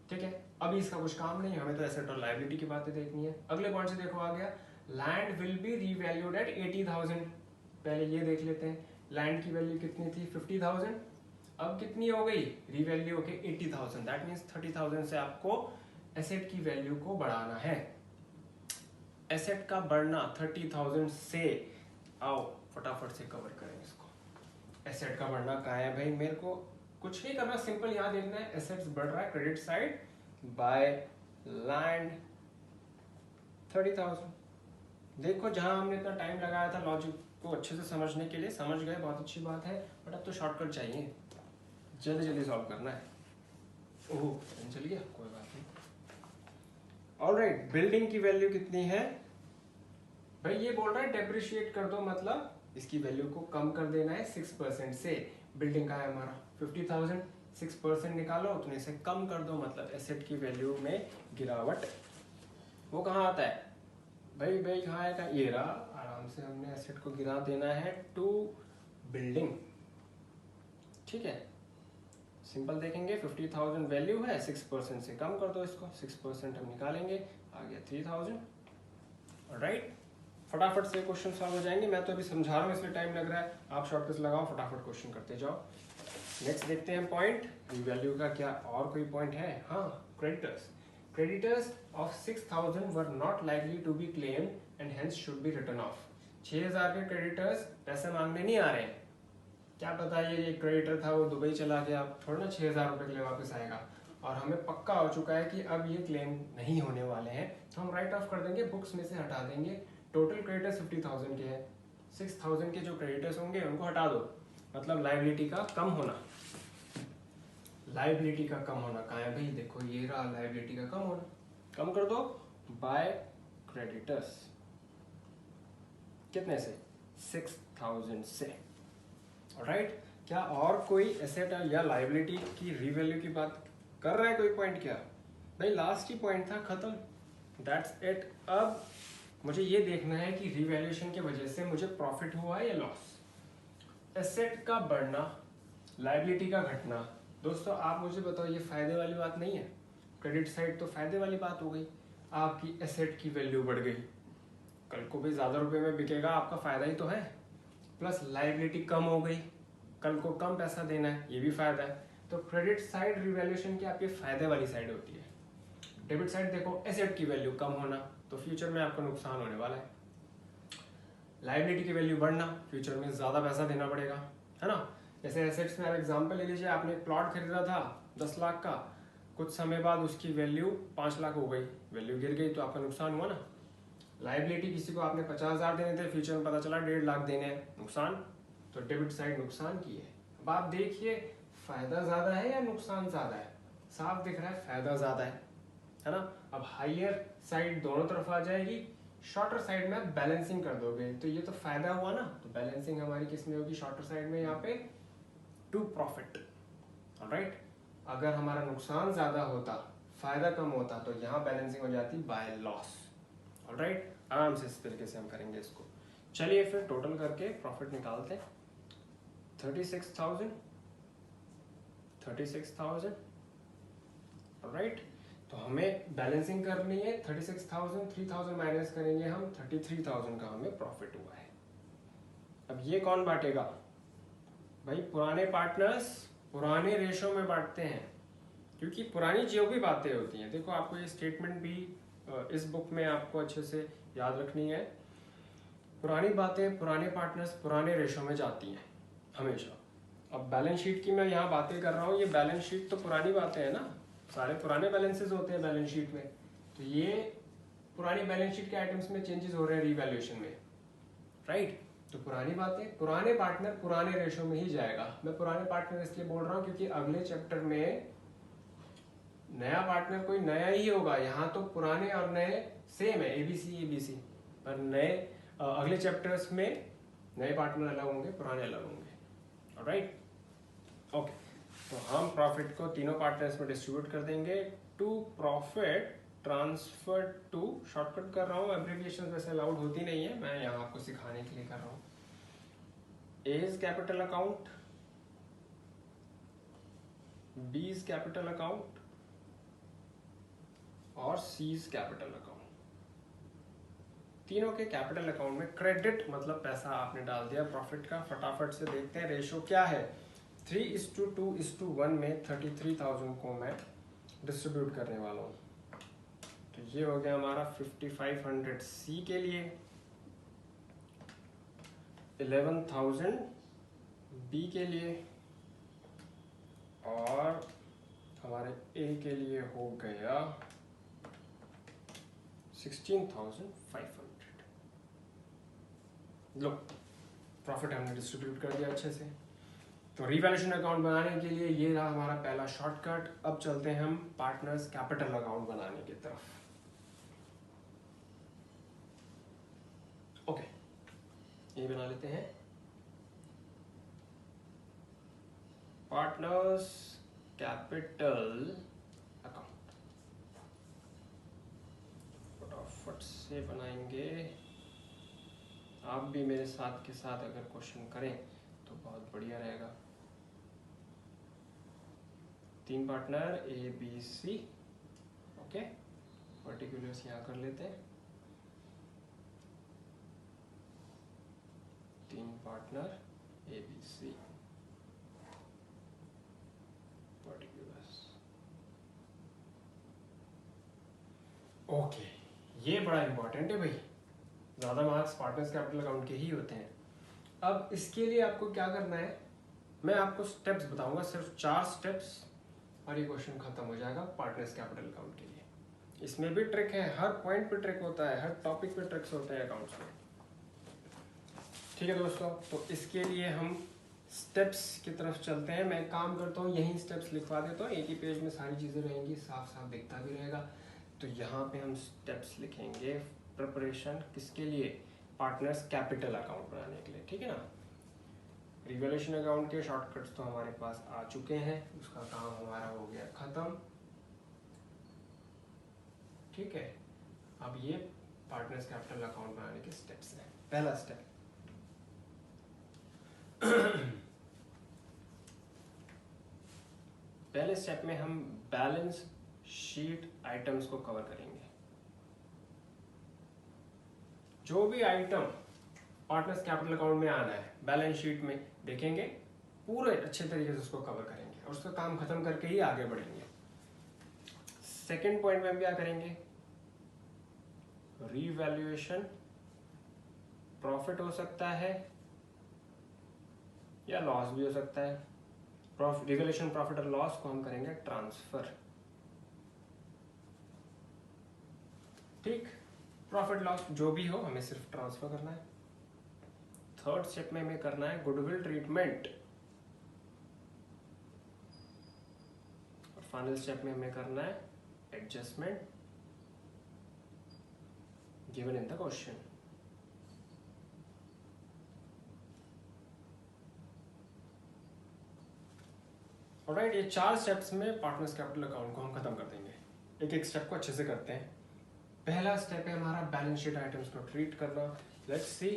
ठीक है। अभी इसका कुछ काम नहीं, हमें तो एसेट और लायबिलिटी की बातें देखनी है। अगले पॉइंट से देखो आ गया, land will be revalued at 80,000। पहले ये देख लेते हैं, लैंड की वैल्यू कितनी थी 50,000, अब कितनी हो गई रीवैल्यू होके 80,000। दैट मीन्स 30,000 से आपको एसेट की वैल्यू को बढ़ाना है। एसेट का बढ़ना 30,000 से, आओ फटाफट से कवर करें इसको। एसेट का बढ़ना कहाँ है भाई, मेरे को कुछ नहीं करना, सिंपल यहाँ देखना है एसेट्स बढ़ रहा है क्रेडिट साइड बाय लैंड 30,000। देखो जहां हमने इतना टाइम लगाया था लॉजिक को अच्छे से समझने के लिए, समझ गए, बहुत अच्छी बात है। बट अब तो शॉर्टकट चाहिए, जल्दी जल्दी सॉल्व करना है। ओह चल गया, कोई बात नहीं। ऑलराइट, बिल्डिंग की वैल्यू कितनी है भाई, ये बोल रहा है डेप्रिशिएट कर दो, मतलब इसकी वैल्यू को कम कर देना है 6% से। बिल्डिंग का है हमारा 50,000, 6% निकालो, उतने से कम कर दो, मतलब एसेट की वैल्यू में गिरावट। वो कहाँ आता है भाई, कहाँ आएगा, ये रहा, आराम से हमने एसेट को गिरा देना है टू बिल्डिंग, ठीक है। सिंपल देखेंगे 50,000 वैल्यू है, 6% से कम कर दो इसको, 6% हम निकालेंगे, आ गया 3,000। राइट, फटाफट से क्वेश्चन सॉल्व हो जाएंगे। मैं तो अभी समझा रहा हूँ इसलिए टाइम लग रहा है, आप शॉर्टकट लगाओ, फटाफट क्वेश्चन करते जाओ। नेक्स्ट देखते हैं पॉइंट, वैल्यू का क्या और कोई पॉइंट है, हाँ creditors. Creditors of 6,000 were not likely to be claimed and hence should be written off। 6,000 के क्रेडिटर्स पैसे मांगने नहीं आ रहे हैं, क्या पता ये क्रेडिटर था वो दुबई चला गया, अब थोड़ा ना 6,000 रुपये के लिए वापस आएगा, और हमें पक्का हो चुका है कि अब ये क्लेम नहीं होने वाले हैं, तो हम राइट ऑफ कर देंगे, बुक्स में से हटा देंगे। टोटल क्रेडिटर्स 50,000 के हैं, 6,000 के जो क्रेडिटर्स होंगे उनको हटा दो, मतलब लायबिलिटी का कम होना। लायबिलिटी का कम होना कहाँ है भाई, देखो ये रहा लायबिलिटी का कम होना, कम कर दो बाय क्रेडिटर्स, कितने से 6,000 से। राइट, क्या और कोई एसेट या लायबिलिटी की रीवैल्यू की बात कर रहा है कोई पॉइंट, क्या भाई लास्ट ही पॉइंट था, खत्म, दैट्स इट। अब मुझे ये देखना है कि रीवैल्यूएशन की वजह से मुझे प्रॉफिट हुआ है या लॉस। एसेट का बढ़ना, लायबिलिटी का घटना, दोस्तों आप मुझे बताओ ये फायदे वाली बात नहीं है। क्रेडिट साइड तो फायदे वाली बात हो गई, आपकी एसेट की वैल्यू बढ़ गई, कल को भी ज्यादा रुपए में बिकेगा, आपका फायदा ही तो है। प्लस लायबिलिटी कम हो गई, कल को कम पैसा देना है, ये भी फायदा है। तो क्रेडिट साइड रिवैल्यूएशन की आपकी फायदे वाली साइड होती है। डेबिट साइड देखो, एसेट की वैल्यू कम होना, तो फ्यूचर में आपको नुकसान होने वाला है। लायबिलिटी की वैल्यू बढ़ना, फ्यूचर में ज्यादा पैसा देना पड़ेगा, है ना। जैसे एसेट्स में आप एग्जांपल ले लीजिए, आपने एक प्लॉट खरीदा था 10 लाख का, कुछ समय बाद उसकी वैल्यू 5 लाख हो गई, वैल्यू गिर गई, तो आपका नुकसान हुआ ना। लायबिलिटी किसी को आपने 50,000 देने थे, फ्यूचर में पता चला 1.5 लाख देने हैं, नुकसान। तो डेबिट साइड नुकसान की है। अब आप देखिए फायदा ज्यादा है या नुकसान ज्यादा है, साफ दिख रहा है फायदा ज्यादा है ना। अब हाइयर साइड दोनों तरफ आ जाएगी, शॉर्टर साइड में आप बैलेंसिंग कर दोगे, तो ये तो फायदा हुआ ना, तो बैलेंसिंग हमारी किस में होगी, शॉर्टर साइड में, यहाँ पे टू प्रॉफिट। ऑलराइट, अगर हमारा नुकसान ज्यादा होता, फायदा कम होता, तो यहाँ बैलेंसिंग हो जाती बाय लॉस। ऑलराइट, आराम से इस तरीके से हम करेंगे इसको। चलिए फिर टोटल करके प्रॉफिट निकालते हैं। 36,000, 36,000। ऑलराइट, तो हमें बैलेंसिंग करनी है 36,000, 3,000 माइनस करेंगे हम, 33,000 का हमें प्रॉफिट हुआ है। अब ये कौन बांटेगा भाई, पुराने पार्टनर्स पुराने रेशो में बांटते हैं, क्योंकि पुरानी जो भी बातें होती हैं, देखो आपको ये स्टेटमेंट भी इस बुक में आपको अच्छे से याद रखनी है। पुरानी बातें, पुराने पार्टनर्स पुराने रेशो में जाती हैं हमेशा। अब बैलेंस शीट की मैं यहाँ बातें कर रहा हूँ, ये बैलेंस शीट तो पुरानी बातें हैं ना, सारे पुराने बैलेंसेस होते हैं बैलेंस शीट में, तो ये पुरानी बैलेंस शीट के आइटम्स में चेंजेस हो रहे हैं रीवैल्यूएशन में। राइट। तो पुरानी बातें, पुराने पार्टनर पुराने रेशो में ही जाएगा। मैं पुराने पार्टनर इसलिए बोल रहा हूँ क्योंकि अगले चैप्टर में नया पार्टनर कोई नया ही होगा। यहाँ तो पुराने और नए सेम है, एबीसी, पर नए अगले चैप्टर्स में नए पार्टनर अलग होंगे, पुराने अलग होंगे। Alright, okay. तो हम प्रॉफिट को तीनों पार्टनर्स में डिस्ट्रीब्यूट कर देंगे। To profit transfer to, shortcut कर रहा हूँ, एब्रिविएशन वैसे अलाउड होती नहीं है, मैं यहाँ आपको सिखाने के लिए कर रहा हूँ। A is capital account, B is capital account और सी इज कैपिटल अकाउंट। तीनों के कैपिटल अकाउंट में क्रेडिट मतलब पैसा आपने डाल दिया प्रॉफिट का। फटाफट से देखते हैं रेशो क्या है। 3:2:1 में 33,000 को मैं डिस्ट्रीब्यूट करने वाला हूँ। तो ये हो गया हमारा 5500 सी के लिए, 11,000 बी के लिए और हमारे ए के लिए हो गया 16,500। लो, प्रॉफिट हमने डिस्ट्रीब्यूट कर दिया अच्छे से। तो रिवैल्यूएशन अकाउंट बनाने के लिए ये रहा हमारा पहला शॉर्टकट। अब चलते हैं हम पार्टनर्स कैपिटल अकाउंट बनाने की तरफ। ओके, ये बना लेते हैं पार्टनर्स कैपिटल अकाउंट। फटाफट से बनाएंगे। आप भी मेरे साथ के साथ अगर क्वेश्चन करें तो बहुत बढ़िया रहेगा। 3 partner A B C, okay, particulars यहाँ कर लेते हैं। 3 partner A B C particulars. Okay, ये बड़ा इंपॉर्टेंट है भाई, ज़्यादा मार्क्स पार्टनर्स कैपिटल अकाउंट के ही होते हैं। अब इसके लिए आपको क्या करना है, मैं आपको स्टेप्स बताऊंगा, सिर्फ 4 स्टेप्स और ये क्वेश्चन खत्म हो जाएगा पार्टनर्स कैपिटल अकाउंट के लिए। इसमें भी ट्रिक है, हर पॉइंट पे ट्रिक होता है, हर टॉपिक पे ट्रिक्स होते हैं अकाउंट्स में। ठीक है दोस्तों, तो इसके लिए हम स्टेप्स की तरफ चलते हैं। मैं एक काम करता हूँ, यही स्टेप्स लिखवा देता हूँ, एक ही पेज में सारी चीज़ें रहेंगी, साफ साफ दिखता भी रहेगा। तो यहाँ पे हम स्टेप्स लिखेंगे प्रिपरेशन किसके लिए, पार्टनर्स कैपिटल अकाउंट बनाने के लिए। ठीक है ना। रिवैल्यूएशन अकाउंट के शॉर्टकट्स तो हमारे पास आ चुके हैं, उसका काम हमारा हो गया खत्म। ठीक है, अब ये पार्टनर्स कैपिटल अकाउंट बनाने के स्टेप्स हैं। पहला स्टेप, पहले स्टेप में हम बैलेंस शीट आइटम्स को कवर करेंगे। जो भी आइटम पार्टनर्स कैपिटल अकाउंट में आना है, बैलेंस शीट में देखेंगे, पूरे अच्छे तरीके से उसको कवर करेंगे और उसका काम खत्म करके ही आगे बढ़ेंगे। सेकंड पॉइंट में हम क्या करेंगे, रीवैल्यूएशन प्रॉफिट हो सकता है या लॉस भी हो सकता है। रिवैल्यूएशन प्रॉफिट और लॉस को हम करेंगे ट्रांसफर। ठीक, प्रॉफिट लॉस जो भी हो हमें सिर्फ ट्रांसफर करना है। थर्ड स्टेप में हमें करना है गुडविल ट्रीटमेंट और फाइनल स्टेप में हमें करना है adjustment given in the question. Alright, ये 4 स्टेप्स में पार्टनर्स कैपिटल अकाउंट को हम खत्म कर देंगे। एक एक स्टेप को अच्छे से करते हैं। पहला स्टेप है हमारा बैलेंस शीट आइटम्स को ट्रीट करना। लेट्स सी,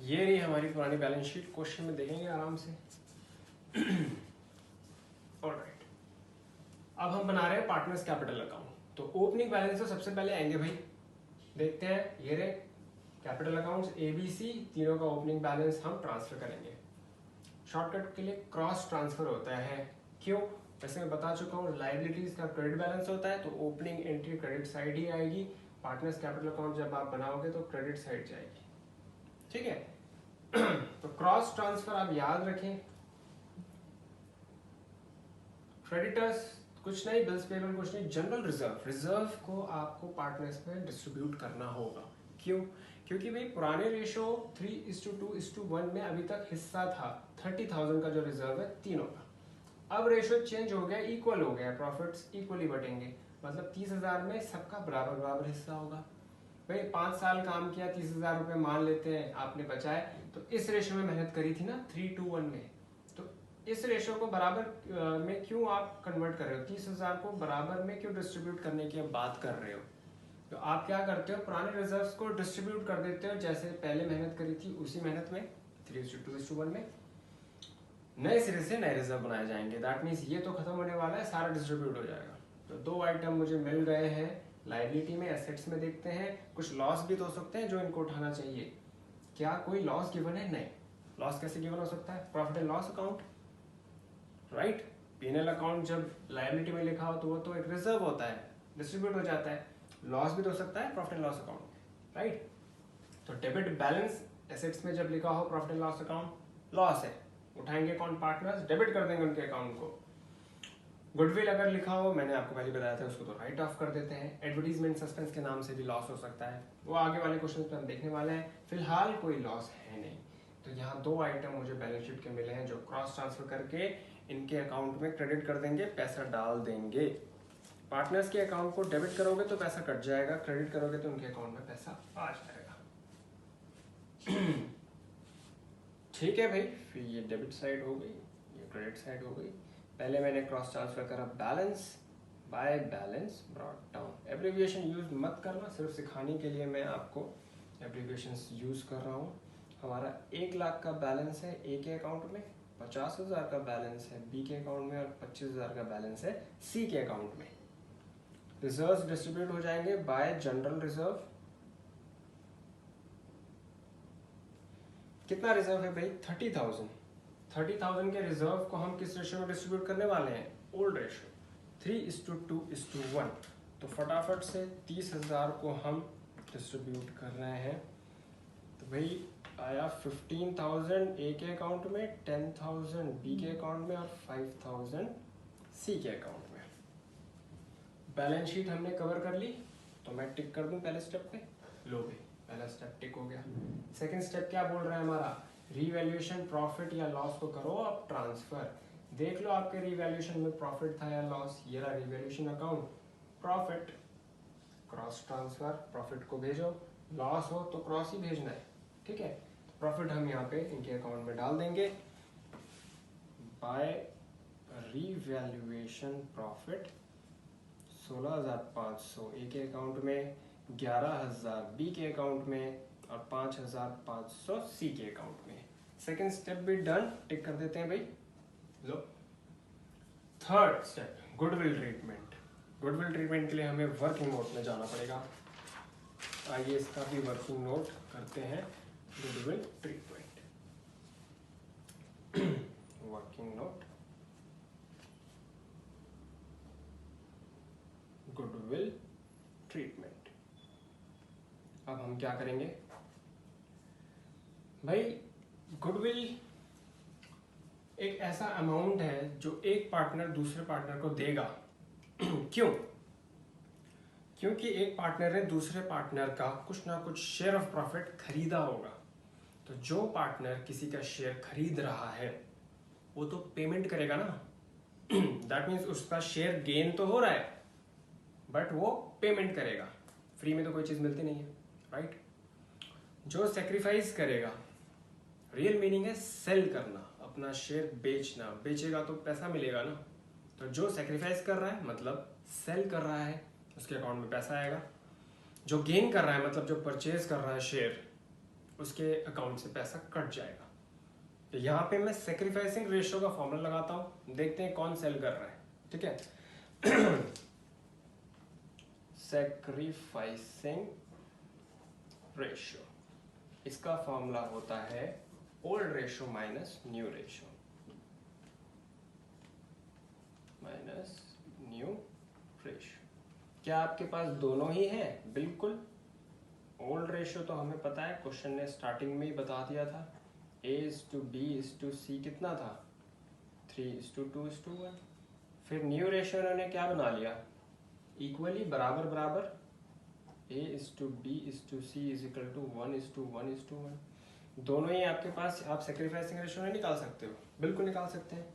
ये रही हमारी पुरानी बैलेंस शीट, क्वेश्चन में देखेंगे आराम से। ऑलराइट, अब हम बना रहे हैं पार्टनर्स कैपिटल अकाउंट। तो ओपनिंग बैलेंस तो सबसे पहले आएंगे भाई, देखते हैं। ये रहे capital accounts A B C, तीनों का ओपनिंग बैलेंस हम ट्रांसफर करेंगे। शॉर्टकट के लिए क्रॉस ट्रांसफर होता है। क्यों, वैसे मैं बता चुका हूँ, लाइबिलिटीज का क्रेडिट बैलेंस होता है तो ओपनिंग एंट्री क्रेडिट साइड ही आएगी। पार्टनर्स कैपिटल अकाउंट जब आप बनाओगे तो क्रेडिट साइड जाएगी। ठीक है। तो क्रॉस ट्रांसफर आप याद रखें। क्रेडिटर्स कुछ नहीं, बिल्स पेबल कुछ नहीं, जनरल रिजर्व, रिजर्व को आपको पार्टनर्स में डिस्ट्रीब्यूट करना होगा। क्यों? क्योंकि भाई पुराने रेशो 3:2:1 में अभी तक हिस्सा था 30,000 का जो रिजर्व है तीनों का। अब रेशो चेंज हो गया, इक्वल हो गया, प्रॉफिट्स इक्वली बटेंगे, मतलब 30,000 में सबका बराबर बराबर हिस्सा होगा। भाई 5 साल काम किया, 30,000 रुपये मान लेते हैं आपने बचाए, तो इस रेशो में मेहनत करी थी ना 3:1 में, तो इस रेशो को बराबर में क्यों आप कन्वर्ट कर रहे हो? 30,000 को बराबर में क्यों डिस्ट्रीब्यूट करने की बात कर रहे हो? तो आप क्या करते हो, पुराने रिजर्व्स को डिस्ट्रीब्यूट कर देते हो, जैसे पहले मेहनत करी थी उसी मेहनत में 3:2:1 में नए सिरे से नए रिजर्व बनाए जाएंगे। दैट मीन्स ये तो खत्म होने वाला है, सारा डिस्ट्रीब्यूट हो जाएगा। तो 2 आइटम मुझे मिल गए हैं लायबिलिटी में। एसेट्स में देखते हैं, कुछ लॉस भी तो हो सकते हैं जो इनको उठाना चाहिए। क्या कोई लॉस गिवन है? नहीं। लॉस कैसे गिवन हो सकता है? Profit and loss account, right. P&L account जब लायबिलिटी में लिखा हो तो वो तो एक रिजर्व होता है, डिस्ट्रीब्यूट हो जाता है। लॉस भी तो हो सकता है प्रॉफिट एंड लॉस अकाउंट में, राइट। तो डेबिट बैलेंस एसेट्स में जब लिखा हो profit and loss account, loss है, उठाएंगे कौन? पार्टनर्स, डेबिट कर देंगे उनके अकाउंट को। गुडविल अगर लिखा हो, मैंने आपको पहले बताया था, उसको तो राइट ऑफ कर देते हैं। एडवर्टीजमेंट सस्पेंस के नाम से भी लॉस हो सकता है, वो आगे वाले क्वेश्चन पे हम देखने वाले हैं। फिलहाल कोई लॉस है नहीं। तो यहाँ 2 आइटम मुझे बैलेंस शीट के मिले हैं जो क्रॉस ट्रांसफर करके इनके अकाउंट में क्रेडिट कर देंगे, पैसा डाल देंगे। पार्टनर्स के अकाउंट को डेबिट करोगे तो पैसा कट जाएगा, क्रेडिट करोगे तो उनके अकाउंट में पैसा आ जाएगा। ठीक है भाई, फिर ये डेबिट साइड हो गई, ये क्रेडिट साइड हो गई। पहले मैंने क्रॉस ट्रांसफर करा balance by balance brought down. Abbreviation use मत करना, सिर्फ सिखाने के लिए मैं आपको एब्रिविएशंस यूज कर रहा हूँ। हमारा 1 लाख का बैलेंस है ए के अकाउंट में, 50,000 का बैलेंस है बी के अकाउंट में और 25,000 का बैलेंस है सी के अकाउंट में। रिजर्व्स डिस्ट्रीब्यूट हो जाएंगे बाय जनरल रिजर्व। कितना रिजर्व है भाई? 30,000। 30,000 के रिजर्व को हम किस रेशियो में डिस्ट्रीब्यूट करने वाले हैं? Old ratio 3:2:1। तो फटाफट से 30,000 को हम डिस्ट्रीब्यूट कर रहे हैं। तो भाई आया 15,000 ए के अकाउंट में, 10,000 बी के अकाउंट में और 5,000 सी के अकाउंट में। बैलेंस शीट हमने कवर कर ली, तो मैं टिक कर दूं पहले स्टेप पे। लो भाई, पहला स्टेप टिक हो गया। सेकंड स्टेप क्या बोल रहा है हमारा? रीवैल्यूएशन प्रॉफिट या लॉस को करो आप ट्रांसफर। देख लो आपके रीवैल्यूएशन में प्रॉफिट था या लॉस। ये रहा revaluation account, profit, cross transfer, profit को भेजो, लॉस हो तो क्रॉस ही भेजना है, ठीक है। प्रॉफिट हम यहाँ पे इनके अकाउंट में डाल देंगे बाय रीवैल्यूएशन प्रॉफिट 16,500 ए के अकाउंट में, 11,000 बी के अकाउंट में और 5,500 सी के अकाउंट में। सेकेंड स्टेप भी डन, टिक कर देते हैं भाई। लो third step, goodwill treatment. Goodwill treatment के लिए हमें वर्किंग नोट में जाना पड़ेगा। आइए इसका भी वर्किंग नोट करते हैं। Goodwill treatment working note, goodwill treatment. अब हम क्या करेंगे भाई? गुडविल एक ऐसा अमाउंट है जो एक पार्टनर दूसरे पार्टनर को देगा। क्यों? क्योंकि एक पार्टनर ने दूसरे पार्टनर का कुछ ना कुछ शेयर ऑफ प्रॉफिट खरीदा होगा। तो जो पार्टनर किसी का शेयर खरीद रहा है वो तो पेमेंट करेगा ना। दैट मीन्स उसका शेयर गेन तो हो रहा है, बट वो पेमेंट करेगा। फ्री में तो कोई चीज मिलती नहीं है, राइट। जो सेक्रीफाइस करेगा, रियल मीनिंग है सेल करना, अपना शेयर बेचना, बेचेगा तो पैसा मिलेगा ना। तो जो सेक्रीफाइस कर रहा है मतलब सेल कर रहा है, उसके अकाउंट में पैसा आएगा। जो गेन कर रहा है मतलब जो परचेज कर रहा है शेयर, उसके अकाउंट से पैसा कट जाएगा। तो यहाँ पे मैं सेक्रीफाइसिंग रेशियो का फॉर्मूला लगाता हूँ, देखते हैं कौन सेल कर रहा है, ठीक है। सेक्रीफाइसिंग रेशियो, इसका फॉर्मूला होता है old ratio minus new ratio, minus new ratio. क्या आपके पास दोनों ही हैं? बिल्कुल। ओल्ड रेशियो तो हमें पता है, क्वेश्चन ने स्टार्टिंग में ही बता दिया था। A:B:C कितना था? 3:2:1। फिर न्यू रेशियो इन्होंने क्या बना लिया? इक्वली, बराबर बराबर, A:B:C=1:1:1। दोनों ही आपके पास, आप सेक्रीफाइसिंग रेशियो नहीं निकाल सकते हो? बिल्कुल निकाल सकते हैं।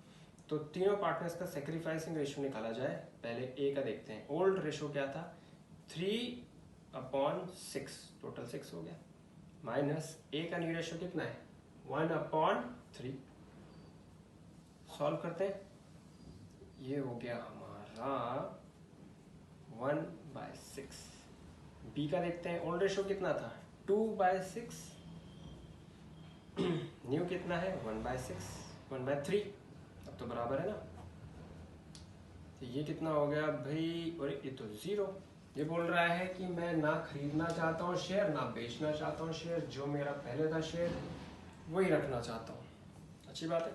तो तीनों पार्टनर्स का सेक्रीफाइसिंग रेशियो निकाला जाए। पहले ए का देखते हैं। ओल्ड रेशियो क्या था? 3/6, टोटल 6 हो गया, माइनस ए का न्यू रेशियो कितना है? 1/3। सॉल्व करते हैं। ये हो गया हमारा 1/6। बी का देखते हैं। ओल्ड रेशियो कितना था? 2/6। न्यू कितना है? 1/6, 1/3। अब तो बराबर है ना। तो ये कितना हो गया भाई? और ये तो 0। ये बोल रहा है कि मैं ना खरीदना चाहता हूँ शेयर, ना बेचना चाहता हूँ शेयर, जो मेरा पहले था शेयर वही रखना चाहता हूँ। अच्छी बात है।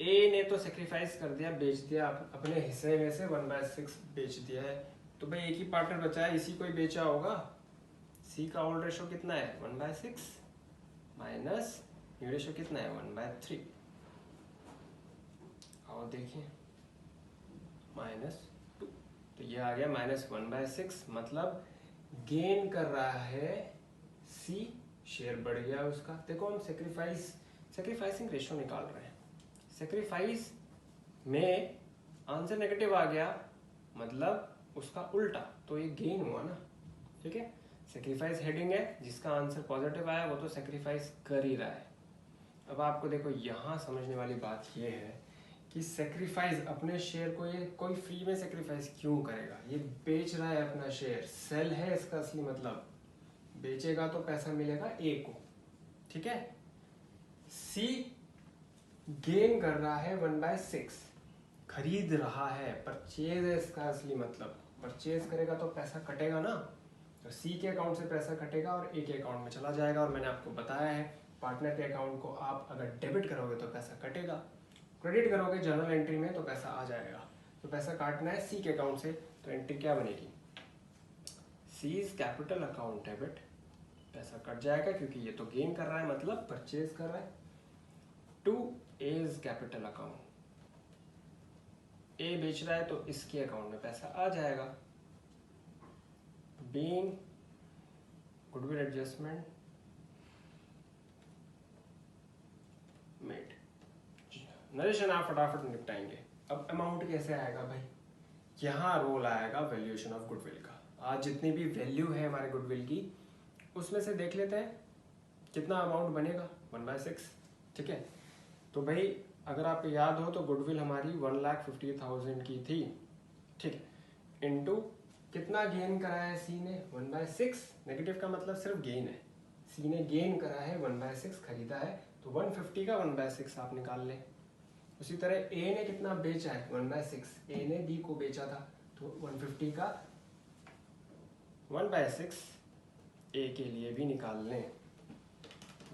ए ने तो सेक्रीफाइस कर दिया, बेच दिया, अपने हिस्से में से 1/6 बेच दिया है। तो भाई एक ही पार्टनर बचा है, इसी को ही बेचा होगा। सी का ओल्ड रेशियो कितना है? 1/6 माइनस न्यू रेशियो कितना है? 1/3। और देखिए -2। तो ये आ गया -1/6, मतलब गेन कर रहा है सी, शेयर बढ़ गया उसका। देखो हम सेक्रीफाइसिंग रेशियो निकाल रहे हैं। सेक्रीफाइस में आंसर नेगेटिव आ गया, मतलब उसका उल्टा, तो ये गेन हुआ ना। ठीक है, सेक्रीफाइस हेडिंग है, जिसका आंसर पॉजिटिव आया वो तो सेक्रीफाइस कर ही रहा है। अब आपको देखो यहाँ समझने वाली बात ये है कि सेक्रीफाइस अपने शेयर को, ये कोई फ्री में सेक्रीफाइस क्यों करेगा? ये बेच रहा है अपना शेयर, सेल है इसका असली मतलब। बेचेगा तो पैसा मिलेगा ए को। ठीक है, सी गेन कर रहा है 1/6, खरीद रहा है, परचेज है इसका असली मतलब। परचेज करेगा तो पैसा कटेगा ना, तो सी के अकाउंट से पैसा कटेगा और ए के अकाउंट में चला जाएगा। और मैंने आपको बताया है, पार्टनर के अकाउंट को आप अगर डेबिट करोगे तो पैसा कटेगा, क्रेडिट करोगे जर्नल एंट्री में तो पैसा आ जाएगा। तो पैसा काटना है सी के अकाउंट से, तो एंट्री क्या बनेगी? सीज कैपिटल अकाउंट डेबिट, पैसा कट जाएगा क्योंकि ये तो गेन कर रहा है, मतलब परचेज कर रहा है। टू एज कैपिटल अकाउंट, ए बेच रहा है तो इसके अकाउंट में पैसा आ जाएगा। Being goodwill adjustment made. Narration आप फटाफट निपटाएंगे। अब अमाउंट कैसे आएगा भाई? यहाँ रोल आएगा वैल्यूएशन ऑफ गुडविल का। आज जितनी भी वैल्यू है हमारे गुडविल की, उसमें से देख लेते हैं कितना अमाउंट बनेगा। 1/6। ठीक है, तो भाई अगर आपको याद हो तो गुडविल हमारी 1,50,000 की थी। ठीक है, इनटू कितना गेन करा है सी ने? 1/6। नेगेटिव का मतलब सिर्फ गेन है। सी ने गेन करा है 1/6, खरीदा है, तो 150 का 1/6 आप निकाल लें। उसी तरह ए ने कितना बेचा है? 1/6। ए ने बी को बेचा था, तो 150 का 1/6 ए के लिए भी निकाल लें।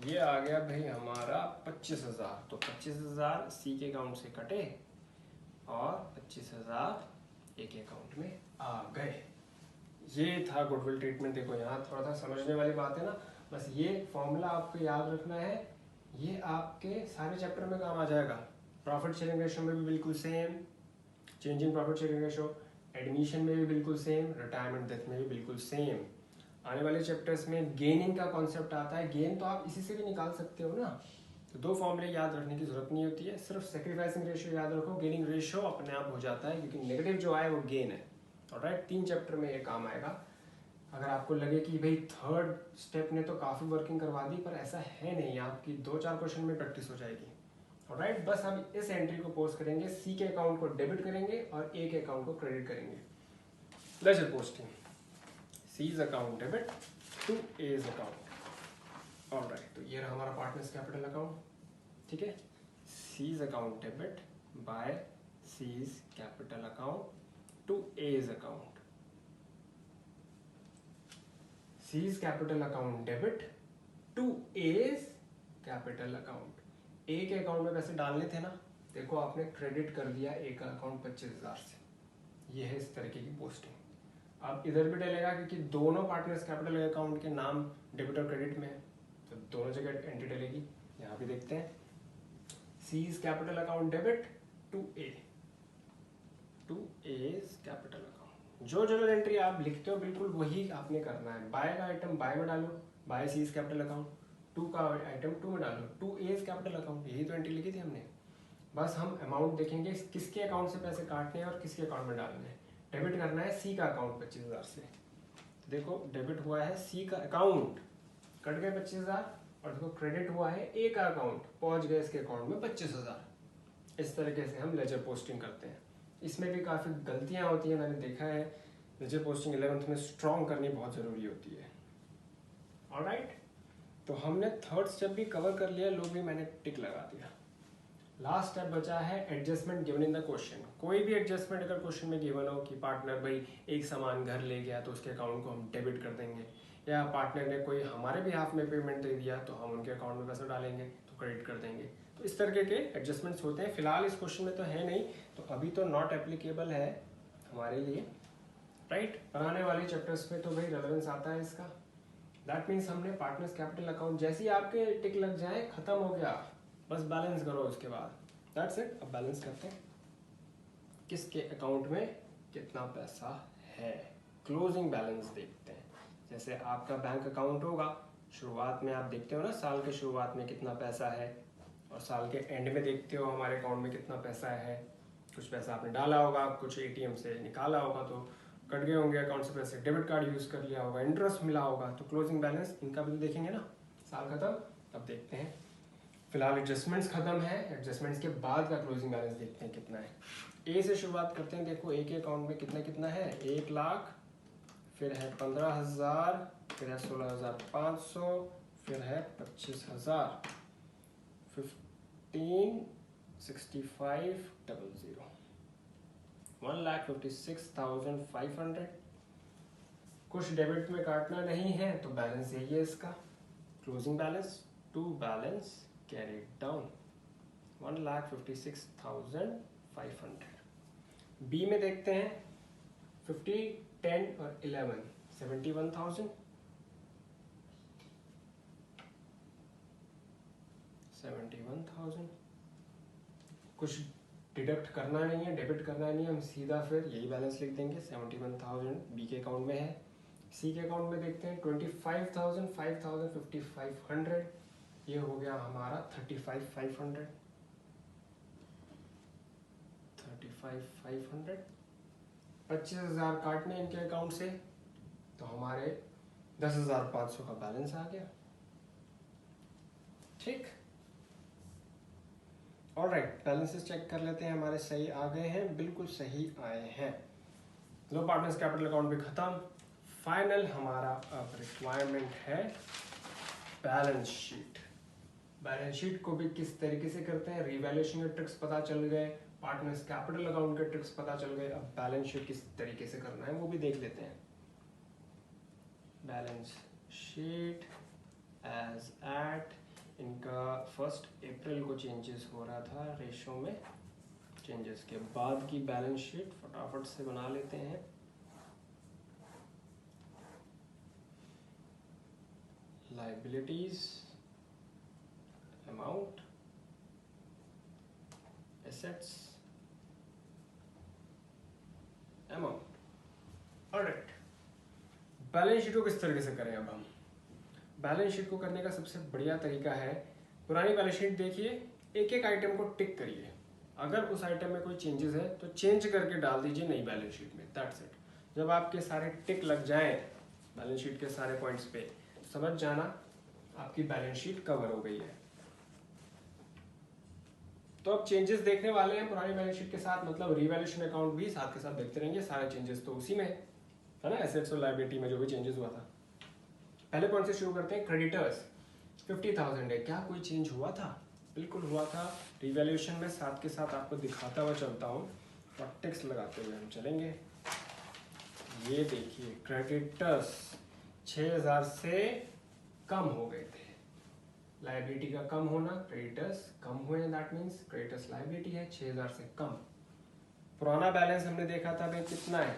ये आ गया भाई हमारा 25,000। तो 25,000 सी के अकाउंट से कटे और 25,000 ए के अकाउंट में आ गए। ये था गुडविल ट्रीटमेंट। देखो यहाँ थोड़ा सा समझने वाली बात है ना, बस ये फॉर्मूला आपको याद रखना है। ये आपके सारे चैप्टर में काम आ जाएगा। प्रॉफिट शेयरिंग रेशियो में भी बिल्कुल same, change in profit sharing ratio, admission में भी बिल्कुल सेम, रिटायरमेंट डेथ में भी बिल्कुल सेम। आने वाले चैप्टर्स में गेनिंग का कॉन्सेप्ट आता है। गेन तो आप इसी से भी निकाल सकते हो ना, तो दो फॉर्मूले याद रखने की जरूरत नहीं होती है, सिर्फ सेक्रीफाइसिंग रेशियो याद रखो, गेनिंग रेशियो अपने आप हो जाता है, क्योंकि नेगेटिव जो आए वो गेन है। ऑलराइट, 3 चैप्टर में ये काम आएगा। अगर आपको लगे कि भाई थर्ड स्टेप ने तो काफ़ी वर्किंग करवा दी, पर ऐसा है नहीं, आपकी 2-4 क्वेश्चन में प्रैक्टिस हो जाएगी। ऑलराइट, बस हम इस एंट्री को पोस्ट करेंगे, सी के अकाउंट को डेबिट करेंगे और ए के अकाउंट को क्रेडिट करेंगे। Ledger posting, C's account debit to A's account. Alright, तो ये रहा हमारा पार्टनर्स कैपिटल अकाउंट। ठीक है, C's account debit by C's capital account to A's account. C's capital account debit to A's capital account. A के account में पैसे डालने थे ना, देखो आपने क्रेडिट कर दिया A का अकाउंट 25,000 से। ये है इस तरीके की पोस्टिंग। अब इधर भी डलेगा क्योंकि दोनों पार्टनर्स कैपिटल अकाउंट के नाम डेबिट और क्रेडिट में है, तो दोनों जगह एंट्री डलेगी। यहाँ भी देखते हैं, C's capital account debit to A, to A's capital account. जो जर्नल एंट्री आप लिखते हो बिल्कुल वही आपने करना है। बाय का आइटम बाय में डालो, by C is capital account, to का आइटम टू में डालो, to A is capital account, यही तो एंट्री लिखी थी हमने। बस हम अमाउंट देखेंगे किसके अकाउंट से पैसे काटने हैं और किसके अकाउंट में डालने हैं। डेबिट करना है सी का अकाउंट 25,000 से, तो देखो डेबिट हुआ है सी का अकाउंट, कट गए 25,000, और देखो क्रेडिट हुआ है ए का अकाउंट, पहुंच गए इसके अकाउंट में 25,000। इस तरीके से हम लेजर पोस्टिंग करते हैं। इसमें भी काफ़ी गलतियां होती हैं, मैंने देखा है। लेजर पोस्टिंग 11th में स्ट्रॉन्ग करनी बहुत ज़रूरी होती है। ऑलराइट, तो हमने थर्ड स्टेप भी कवर कर लिया, लोग भी मैंने टिक लगा दिया। लास्ट स्टेप बचा है adjustment given in the question. कोई भी एडजस्टमेंट अगर क्वेश्चन में गिवन हो कि पार्टनर भाई एक सामान घर ले गया तो उसके अकाउंट को हम डेबिट कर देंगे, या पार्टनर ने कोई हमारे भी हाफ में पेमेंट दे दिया तो हम उनके अकाउंट में पैसा डालेंगे तो क्रेडिट कर देंगे। तो इस तरीके के एडजस्टमेंट्स होते हैं। फिलहाल इस क्वेश्चन में तो है नहीं, तो अभी तो नॉट एप्लीकेबल है हमारे लिए, राइट। बनाने वाले चैप्टर्स में तो भाई रेलेवेंस आता है इसका। दैट मीन्स हमने पार्टनर्स कैपिटल अकाउंट जैसे ही आपके टिक लग जाए खत्म हो गया, बस बैलेंस करो उसके बाद, दैट्स इट। अब बैलेंस करते हैं, किसके अकाउंट में कितना पैसा है, क्लोजिंग बैलेंस देखते हैं। जैसे आपका बैंक अकाउंट होगा, शुरुआत में आप देखते हो ना साल के शुरुआत में कितना पैसा है, और साल के एंड में देखते हो हमारे अकाउंट में कितना पैसा है। कुछ पैसा आपने डाला होगा, कुछ एटीएम से निकाला होगा तो कट गए होंगे अकाउंट से पैसे, डेबिट कार्ड यूज़ कर लिया होगा, इंटरेस्ट मिला होगा, तो क्लोजिंग बैलेंस इनका भी देखेंगे ना। साल खत्म, अब देखते हैं। फिलहाल एडजस्टमेंट्स खत्म है, एडजस्टमेंट्स के बाद का क्लोजिंग बैलेंस देखते हैं कितना है। ए से शुरुआत करते हैं। देखो ए के अकाउंट में कितना कितना है, 1 लाख, फिर है 15,000, फिर है 16,500, फिर है 25,000, 15,65,00, 1,56,500। कुछ डेबिट में काटना नहीं है तो बैलेंस यही है इसका, closing balance to balance carried down 1,56,500। B में देखते हैं 50, 10 और 11, 71,000, 71,000। कुछ डिडक्ट करना नहीं है, डेबिट करना नहीं है, हम सीधा फिर यही बैलेंस लिख देंगे। 71,000 बी के अकाउंट में है। सी के अकाउंट में देखते हैं 25,000, 5,000, 5,500, ये हो गया हमारा 35,500, 35,500। 25,000 काटने इनके अकाउंट से तो हमारे 10,500 का बैलेंस आ गया, ठीक। ऑलराइट, बैलेंसेस चेक कर लेते हैं, हमारे सही आ गए हैं, बिल्कुल सही आए हैं। लो पार्टनर्स कैपिटल अकाउंट भी खत्म। फाइनल हमारा अब रिक्वायरमेंट है बैलेंस शीट। बैलेंस शीट को भी किस तरीके से करते हैं, रिवैल्यूएशन के ट्रिक्स पता चल गए, पार्टनर्स कैपिटल अकाउंट के ट्रिक्स पता चल गए, अब बैलेंस शीट किस तरीके से करना है वो भी देख लेते हैं। बैलेंस शीट एज एट, इनका 1 अप्रैल को चेंजेस हो रहा था रेशो में, चेंजेस के बाद की बैलेंस शीट फटाफट से बना लेते हैं। Liabilities, amount, assets, amount. Alright, balance sheet को किस तरीके से करें। अब हम बैलेंस शीट को करने का सबसे बढ़िया तरीका है, पुरानी बैलेंस शीट देखिए, एक एक आइटम को टिक करिए, अगर उस आइटम में कोई चेंजेस है तो चेंज करके डाल दीजिए नई बैलेंस शीट में, दैट्स इट। जब आपके सारे टिक लग जाएं बैलेंस शीट के सारे पॉइंट्स पे, समझ जाना आपकी बैलेंस शीट कवर हो गई है। तो अब चेंजेस देखने वाले हैं पुरानी बैलेंस शीट के साथ, मतलब रिवैल्यूएशन अकाउंट भी साथ के साथ देखते रहेंगे, सारे चेंजेस तो उसी में है ना, एसेट्स और लायबिलिटी में जो भी चेंजेस हुआ था। पहले पॉइंट से शुरू करते हैं, क्रेडिटर्स 50,000 है, क्या कोई चेंज हुआ था, बिल्कुल हुआ था। रिवैल्यूएशन में साथ के साथ आपको दिखाता हुआ चलता हूँ और टेक्स्ट लगाते हुए हम चलेंगे। ये देखिए क्रेडिटर्स 6,000 से कम हो गए थे, लायबिलिटी का कम होना, क्रेडिटर्स कम हुए, दैट मीन्स क्रेडिटर्स लायबिलिटी है 6,000 से कम। पुराना बैलेंस हमने देखा था भाई कितना है,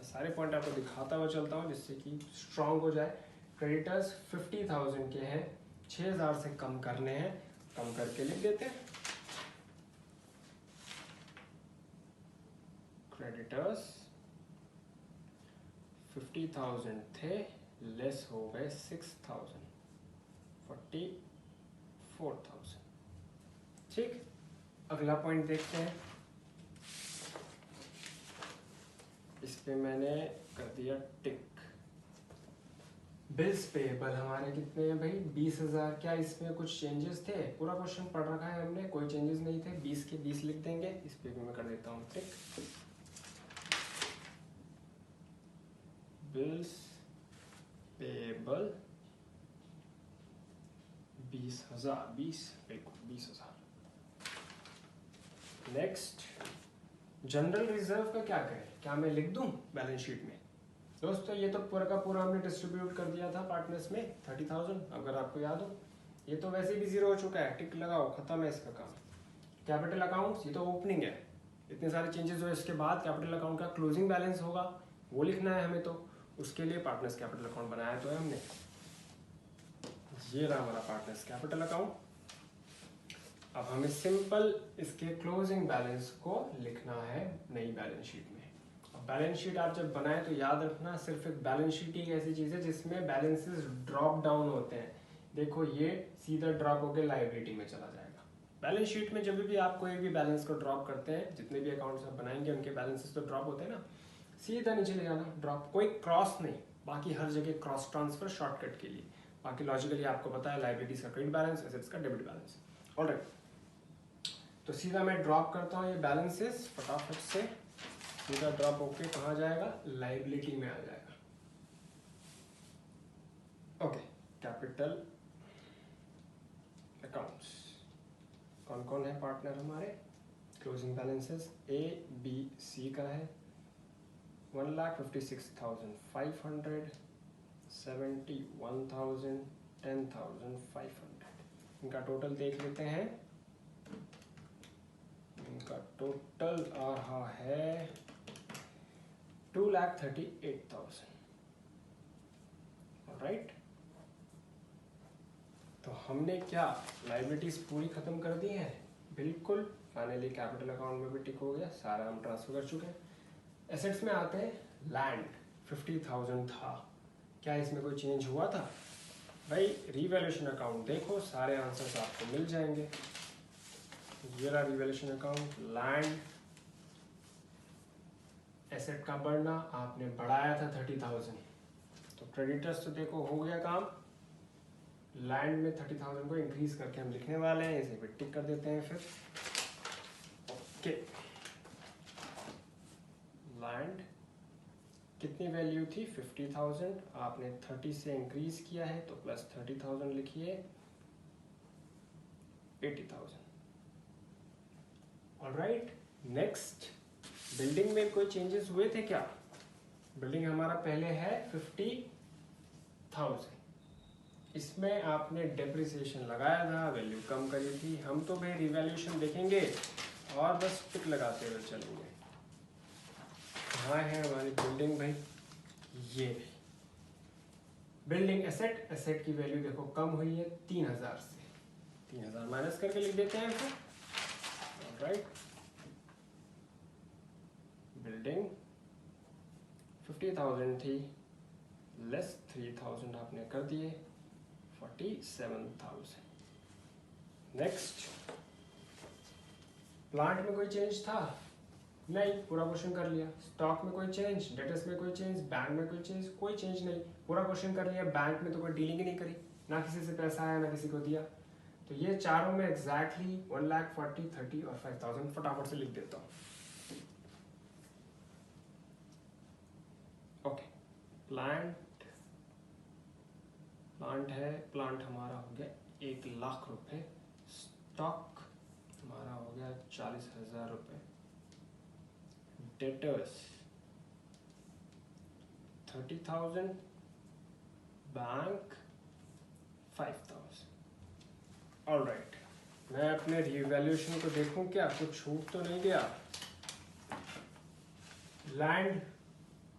सारे पॉइंट आपको दिखाता हुआ चलता हूँ जिससे कि स्ट्रांग हो जाए। क्रेडिटर्स 50,000 के हैं, 6,000 से कम करने हैं, कम करके लिख देते हैं। क्रेडिटर्स 50,000 थे, लेस हो गए 6,000, 44,000। ठीक, अगला पॉइंट देखते हैं। इस पे मैंने कर दिया टिक। बिल्स पेएबल हमारे कितने हैं भाई? 20,000। क्या इसमें कुछ चेंजेस थे? पूरा क्वेश्चन पढ़ रखा है हमने, कोई चेंजेस नहीं थे। 20 के 20 लिख देंगे। इस पे भी मैं कर देता हूँ टिक। बिल्स पेएबल 20,000, 20 बिल्कुल 20,000। नेक्स्ट, जनरल रिजर्व का क्या करें? क्या मैं लिख दूं बैलेंस शीट में? दोस्तों ये तो पूरा का पूरा हमने डिस्ट्रीब्यूट कर दिया था पार्टनर्स में 30,000, अगर आपको याद हो। ये तो वैसे भी जीरो हो चुका है, टिक लगाओ, खत्म है इसका काम। कैपिटल अकाउंट्स, ये तो ओपनिंग है, इतने सारे चेंजेस हुए। इसके बाद कैपिटल अकाउंट का क्लोजिंग बैलेंस होगा, वो लिखना है हमें। तो उसके लिए पार्टनर्स कैपिटल अकाउंट बनाया तो है हमने। ये रहा हमारा पार्टनर्स कैपिटल अकाउंट। अब हमें सिंपल इसके क्लोजिंग बैलेंस को लिखना है नई बैलेंस शीट में। अब बैलेंस शीट आप जब बनाए तो याद रखना, सिर्फ एक बैलेंस शीट ही एक ऐसी चीज है जिसमें बैलेंसेस ड्रॉप डाउन होते हैं। देखो ये सीधा ड्रॉप होकर लायबिलिटी में चला जाएगा। बैलेंस शीट में जब भी आप कोई भी बैलेंस को ड्रॉप करते हैं, जितने भी अकाउंट्स आप बनाएंगे उनके बैलेंसेस तो ड्रॉप होते हैं ना, सीधा नीचे ले जाना ड्रॉप, कोई क्रॉस नहीं। बाकी हर जगह क्रॉस ट्रांसफर शॉर्टकट के लिए, बाकी लॉजिकली आपको पता है लायबिलिटीज का क्रेडिट बैलेंस, एसेट्स का डेबिट बैलेंस। ऑलराइट, तो सीधा मैं ड्रॉप करता हूँ ये बैलेंसेस फटाफट से। सीधा ड्रॉप होके कहाँ जाएगा? लायबिलिटी में आ जाएगा। ओके, कैपिटल अकाउंट्स कौन कौन है पार्टनर हमारे? Closing balances A B C का है 1,56,500, 71,000, 10,500। इनका टोटल देख लेते हैं। इनका टोटल आ रहा है 2,38,000। राइट, तो हमने क्या लाइबिलिटीज पूरी खत्म कर दी है? बिल्कुल। फाइनली कैपिटल अकाउंट में भी टिक हो गया, सारा हम ट्रांसफर कर चुके हैं। एसेट्स में आते हैं। लैंड 50,000 था, क्या इसमें कोई चेंज हुआ था? भाई रिवैल्यूएशन अकाउंट देखो, सारे आंसर्स आपको मिल जाएंगे। ये रहा रिवैल्यूएशन अकाउंट। लैंड एसेट का बढ़ना, आपने बढ़ाया था 30,000, तो क्रेडिटर्स तो देखो हो गया काम। लैंड में 30,000 को इंक्रीज करके हम लिखने वाले हैं, इसे भी टिक कर देते हैं फिर। ओके, लैंड कितनी वैल्यू थी? 50,000, आपने 30 से इंक्रीज किया है तो प्लस 30,000 लिखिए, 80,000। ऑलराइट, नेक्स्ट, बिल्डिंग में कोई चेंजेस हुए थे क्या? बिल्डिंग हमारा पहले है 50,000, इसमें आपने डेप्रिसिएशन लगाया था, वैल्यू कम करी थी। हम तो भाई रिवैल्यूएशन देखेंगे और बस टिक लगाते हुए चलेंगे। कहाँ है हमारी बिल्डिंग भाई? ये बिल्डिंग एसेट, एसेट की वैल्यू देखो कम हुई है 3,000 से, 3,000 माइनस करके लिख देते हैं फिर। राइट, बिल्डिंग 50,000 थी, लेस 3,000 आपने कर दिए, 47,000। नेक्स्ट, प्लांट में कोई चेंज था? नहीं, पूरा क्वेश्चन कर लिया। स्टॉक में कोई चेंज, डेटर्स में कोई चेंज, बैंक में कोई चेंज, कोई चेंज नहीं, पूरा क्वेश्चन कर लिया। बैंक में तो कोई डीलिंग ही नहीं करी, ना किसी से पैसा आया ना किसी को दिया। तो ये चारों में एग्जैक्टली 1,40,000, 30 और 5,000 फटाफट से लिख देता हूँ। ओके, प्लांट है, प्लांट हमारा हो गया 1,00,000 रुपए। स्टॉक हमारा हो गया 40,000 रुपए। Debtors 30,000, bank 5,000। ऑलराइट, मैं अपने रिवैल्यूएशन को देखूं क्या, कुछ छूट तो नहीं गया? लैंड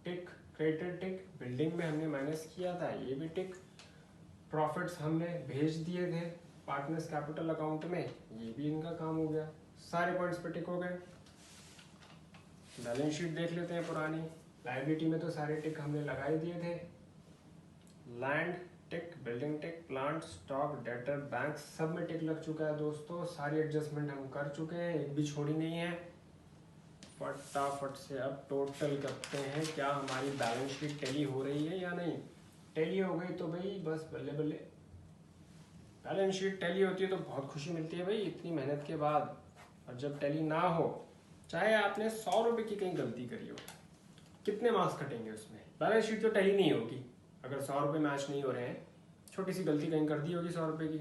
टिक, क्रेडिट टिक, बिल्डिंग में हमने माइनस किया था, ये भी टिक। प्रॉफिट्स हमने भेज दिए थे पार्टनर्स कैपिटल अकाउंट में, ये भी इनका काम हो गया। सारे पॉइंट्स पे टिक हो गए। बैलेंस शीट देख लेते हैं पुरानी। लाइबिलिटी में तो सारे टिक हमने लगा ही दिए थे, लैंड टिक, बिल्डिंग टिक, प्लांट, स्टॉक, डेटर, बैंक, सब में टिक लग चुका है दोस्तों। सारी एडजस्टमेंट हम कर चुके हैं, एक भी छोड़ी नहीं है। फटाफट से अब टोटल करते हैं, क्या हमारी बैलेंस शीट टैली हो रही है या नहीं। टैली हो गई तो भाई बस बल्ले बल्ले। बैलेंस शीट टैली होती है तो बहुत खुशी मिलती है भाई इतनी मेहनत के बाद। और जब टैली ना हो, चाहे आपने 100 रुपये की कहीं गलती करी हो, कितने मार्क्स कटेंगे उसमें। बैलेंस शीट तो टैली नहीं होगी अगर 100 रुपये मैच नहीं हो रहे हैं। छोटी सी गलती कहीं कर दी होगी 100 रुपये की,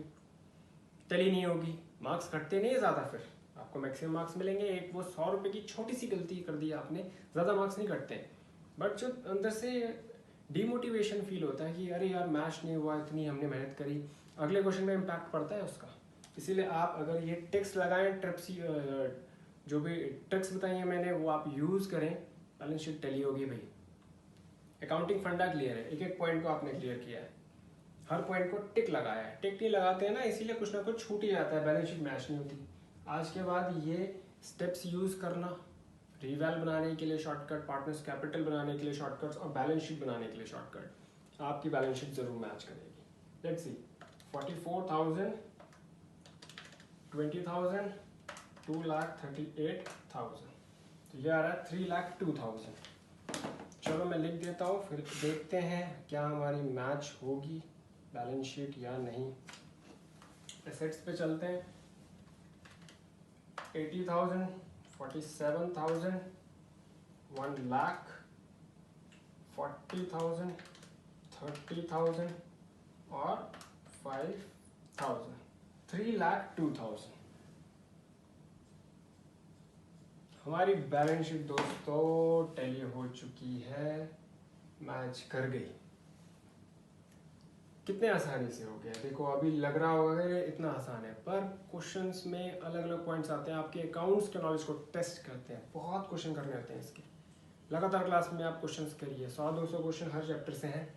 टैली नहीं होगी, मार्क्स कटते नहीं है ज़्यादा, फिर आपको मैक्सिमम मार्क्स मिलेंगे। एक वो 100 रुपये की छोटी सी गलती कर दी आपने, ज़्यादा मार्क्स नहीं कटते। बट जो अंदर से डीमोटिवेशन फील होता है कि अरे यार मैच नहीं हुआ, इतनी हमने मेहनत करी, अगले क्वेश्चन में इम्पैक्ट पड़ता है उसका। इसीलिए आप अगर ये टिक्स लगाएं, ट्रिप्स, जो भी ट्रिक्स बताई हैं मैंने वो आप यूज़ करें, बैलेंस शीट टैली होगी भाई। अकाउंटिंग फंडा क्लियर है, एक एक पॉइंट को आपने क्लियर किया है, हर पॉइंट को टिक लगाया है। टिक नहीं लगाते हैं ना, इसीलिए कुछ ना कुछ छूट ही जाता है, बैलेंस शीट मैच नहीं होती। आज के बाद ये स्टेप्स यूज़ करना, रिवैल बनाने के लिए शॉर्टकट, पार्टनर्स कैपिटल बनाने के लिए शॉर्टकट्स और बैलेंस शीट बनाने के लिए शॉर्टकट, आपकी बैलेंस शीट ज़रूर मैच करेगी। लेट्स सी, 44,000, 20,000, 2,38,000, तो ये आ रहा है 3,02,000। चलो मैं लिख देता हूँ, फिर देखते हैं क्या हमारी मैच होगी बैलेंस शीट या नहीं। एसेट्स पे चलते हैं। 80,000, 47,000, 1,00,000, 40,000, 30,000 और 5,000, 3,02,000 हमारी बैलेंस शीट दोस्तों टैली हो चुकी है, मैच कर गई। कितने आसानी से हो गया, देखो अभी लग रहा होगा कि इतना आसान है, पर क्वेश्चंस में अलग अलग पॉइंट्स आते हैं, आपके अकाउंट्स के नॉलेज को टेस्ट करते हैं। बहुत क्वेश्चन करने होते हैं इसके, लगातार क्लास में आप क्वेश्चंस करिए, 100-200 क्वेश्चन हर चैप्टर से हैं,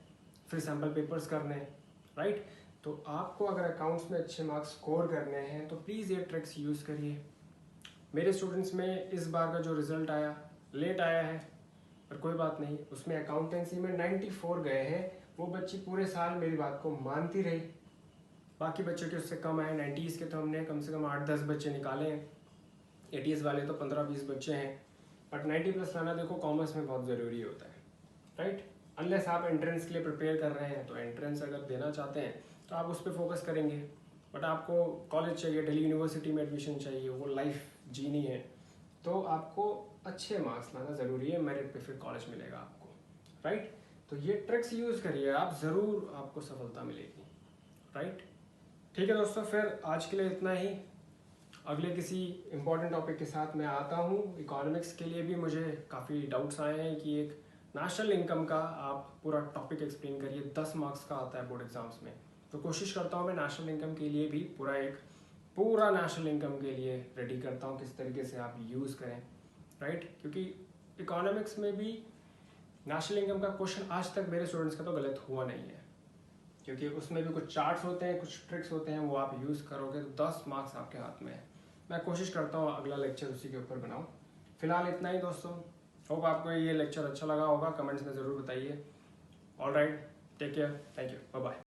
फिर सैम्पल पेपर्स करने हैं, राइट। तो आपको अगर अकाउंट्स में अच्छे मार्क्स स्कोर करने हैं तो प्लीज़ ये ट्रिक्स यूज़ करिए। मेरे स्टूडेंट्स में इस बार का जो रिजल्ट आया, लेट आया है पर कोई बात नहीं, उसमें अकाउंटेंसी में 94 गए हैं। वो बच्ची पूरे साल मेरी बात को मानती रही, बाकी बच्चों के उससे कम आए। 90s के तो हमने कम से कम 8-10 बच्चे निकाले हैं, 80s वाले तो 15-20 बच्चे हैं। बट 90+ लाना देखो कॉमर्स में बहुत ज़रूरी होता है, राइट। अनलेस आप एंट्रेंस के लिए प्रिपेयर कर रहे हैं, तो एंट्रेंस अगर देना चाहते हैं तो आप उस पर फोकस करेंगे। बट आपको कॉलेज चाहिए, दिल्ली यूनिवर्सिटी में एडमिशन चाहिए, वो लाइफ जीनी है, तो आपको अच्छे मार्क्स लाना ज़रूरी है, मेरिट पे फिर कॉलेज मिलेगा आपको, राइट। तो ये ट्रिक्स यूज़ करिए आप, ज़रूर आपको सफलता मिलेगी, राइट। ठीक है दोस्तों, फिर आज के लिए इतना ही। अगले किसी इंपॉर्टेंट टॉपिक के साथ मैं आता हूँ। इकोनॉमिक्स के लिए भी मुझे काफ़ी डाउट्स आए हैं कि एक नेशनल इनकम का आप पूरा टॉपिक एक्सप्लेन करिए, 10 मार्क्स का आता है बोर्ड एग्जाम्स में। तो कोशिश करता हूँ मैं नेशनल इनकम के लिए भी पूरा नेशनल इनकम के लिए रेडी करता हूँ, किस तरीके से आप यूज़ करें, राइट। क्योंकि इकोनॉमिक्स में भी नेशनल इनकम का क्वेश्चन आज तक मेरे स्टूडेंट्स का तो गलत हुआ नहीं है, क्योंकि उसमें भी कुछ चार्ट्स होते हैं, कुछ ट्रिक्स होते हैं, वो आप यूज़ करोगे तो 10 मार्क्स आपके हाथ में है। मैं कोशिश करता हूँ अगला लेक्चर उसी के ऊपर बनाऊँ। फिलहाल इतना ही दोस्तों, होप आपको ये लेक्चर अच्छा लगा होगा, कमेंट्स में ज़रूर बताइए। All right, take care, thank you, bye bye.